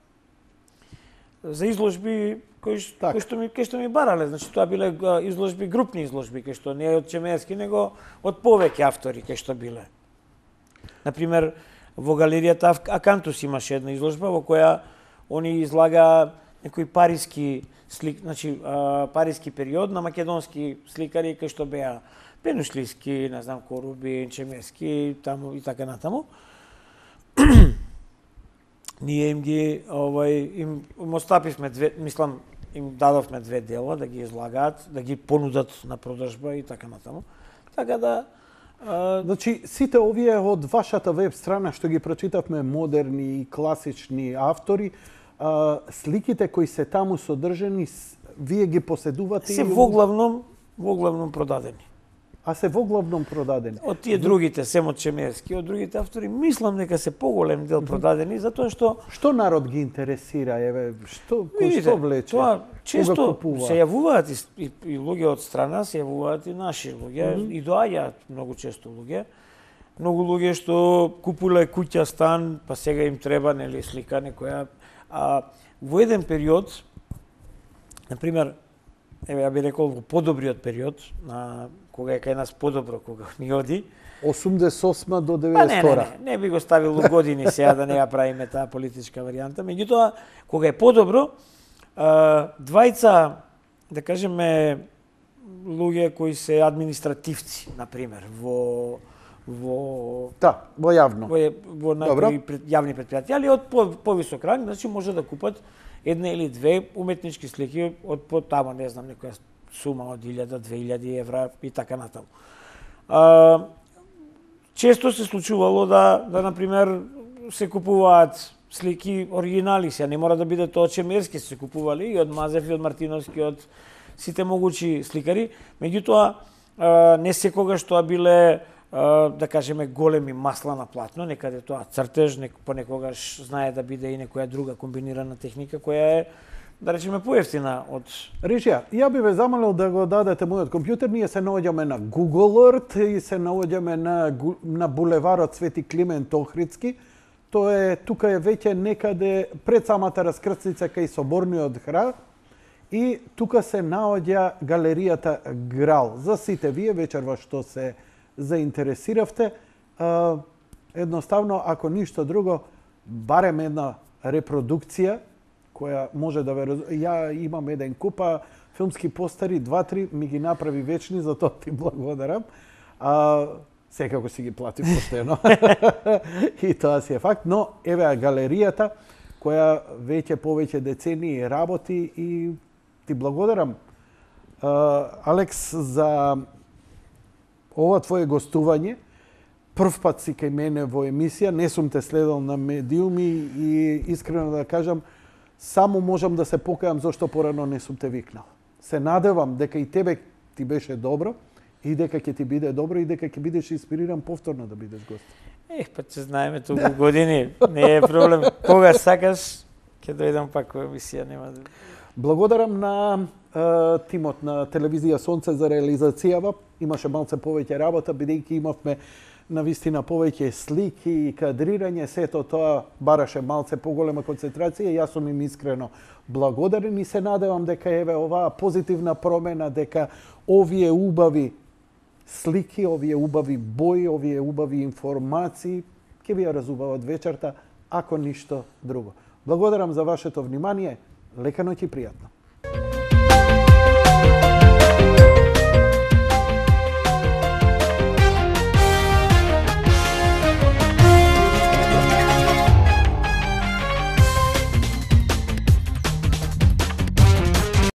изложби кои што ми барале, значи тоа биле изложби, групни изложби, кои што не од Чемерски, него од повеќе автори кои што биле. Например, во галеријата Акантус имаше една изложба во која они излага некои париски значи париски период на македонски сликари кои што беа Пенушлиски, не знам, Корубин, Чемерски, таму и така натаму. Ние им остапивме им дадовме 2 дела да ги излагаат, да ги понудат на продажба и така натаму. Така да Значи, сите овие од вашата веб страна што ги прочитавме, модерни и класични автори, сликите кои се таму содржани, вие ги поседувате? Се воглавном продадени. А се воглавном продадени? Од тие другите, сем од Чемерски, од другите автори, мислам дека се поголем дел продадени, затоа што... Што народ ги интересира, еве, што влече? Тоа често се јавуваат и луѓе од страна, се јавуваат и наши луѓе, и доаѓаат многу често луѓе. Многу луѓе што купуле куќа, стан, па сега им треба, нели, слика некоја. Во еден период, например, ја би рекол во подобриот период, кога е кај нас подобро, кога ни оди. 88 до 92. Не би го ставил години сега да не ја правиме таа политичка варијанта. Меѓутоа, кога е подобро, двајца, да кажеме, луѓе кои се административци, например, во јавно. Во некои јавни предпријатија, али од повисок ранг, значи може да купат една или две уметнички слики од по тамо, не знам, некоја сума од 1000-2000 евра и така натаму. Често се случувало да например се купуваат слики оригинали, се не мора да биде тоа Чемерски, се купували и од Мазев и од Мартиновски, од сите могучи сликари, меѓутоа не секогаш тоа биле да кажеме големи масла на платно, некаде тоа цртеж, понекогаш знае да биде и некоја друга комбинирана техника која е, да речеме, поевтина од... Режија, ја би ве замолил да го дадете мојот компјутер, ние се наоѓаме на Google Earth и се наоѓаме на булеварот Свети Климент Охридски. Тоа е, тука е веќе некаде пред самата раскрцница кај Соборниот храм и тука се наоѓа галеријата Грал. За сите вие вечерва што се заинтересиравте, едноставно, ако ништо друго, барем една репродукција која може да ве... Ја имам еден купа филмски постери, 2-3, ми ги направи вечни, за тоа ти благодарам. Секако си ги плати поштено. И тоа си е факт. Но, еве галеријата, која веќе повеќе децении работи и ти благодарам, Алекс, за ова твое гостување. Прв пат си кај мене во емисија, не сум те следел на медиуми и искрено да кажам, само можам да се покајам зашто порано не сум те викнал. Се надевам дека и тебе ти беше добро, и дека ќе ти биде добро, и дека ќе бидеш инспириран повторно да бидеш гост. Па ќе знаеме толку години, не е проблем. Кога сакаш, Ќе дојдам пак во емисија, нема да... Благодарам на тимот на телевизија Сонце за реализацијава. Имаше малце повеќе работа, бидејќи имавме навистина повеќе слики и кадрирање, сето тоа бараше малце поголема концентрација. Јас сум им искрено благодарен и се надевам дека еве оваа позитивна промена, дека овие убави слики, овие убави бои, овие убави информации ќе ви ја разубават вечерта, ако ништо друго. Благодарам за вашето внимание. Лека ноќ и пријатно.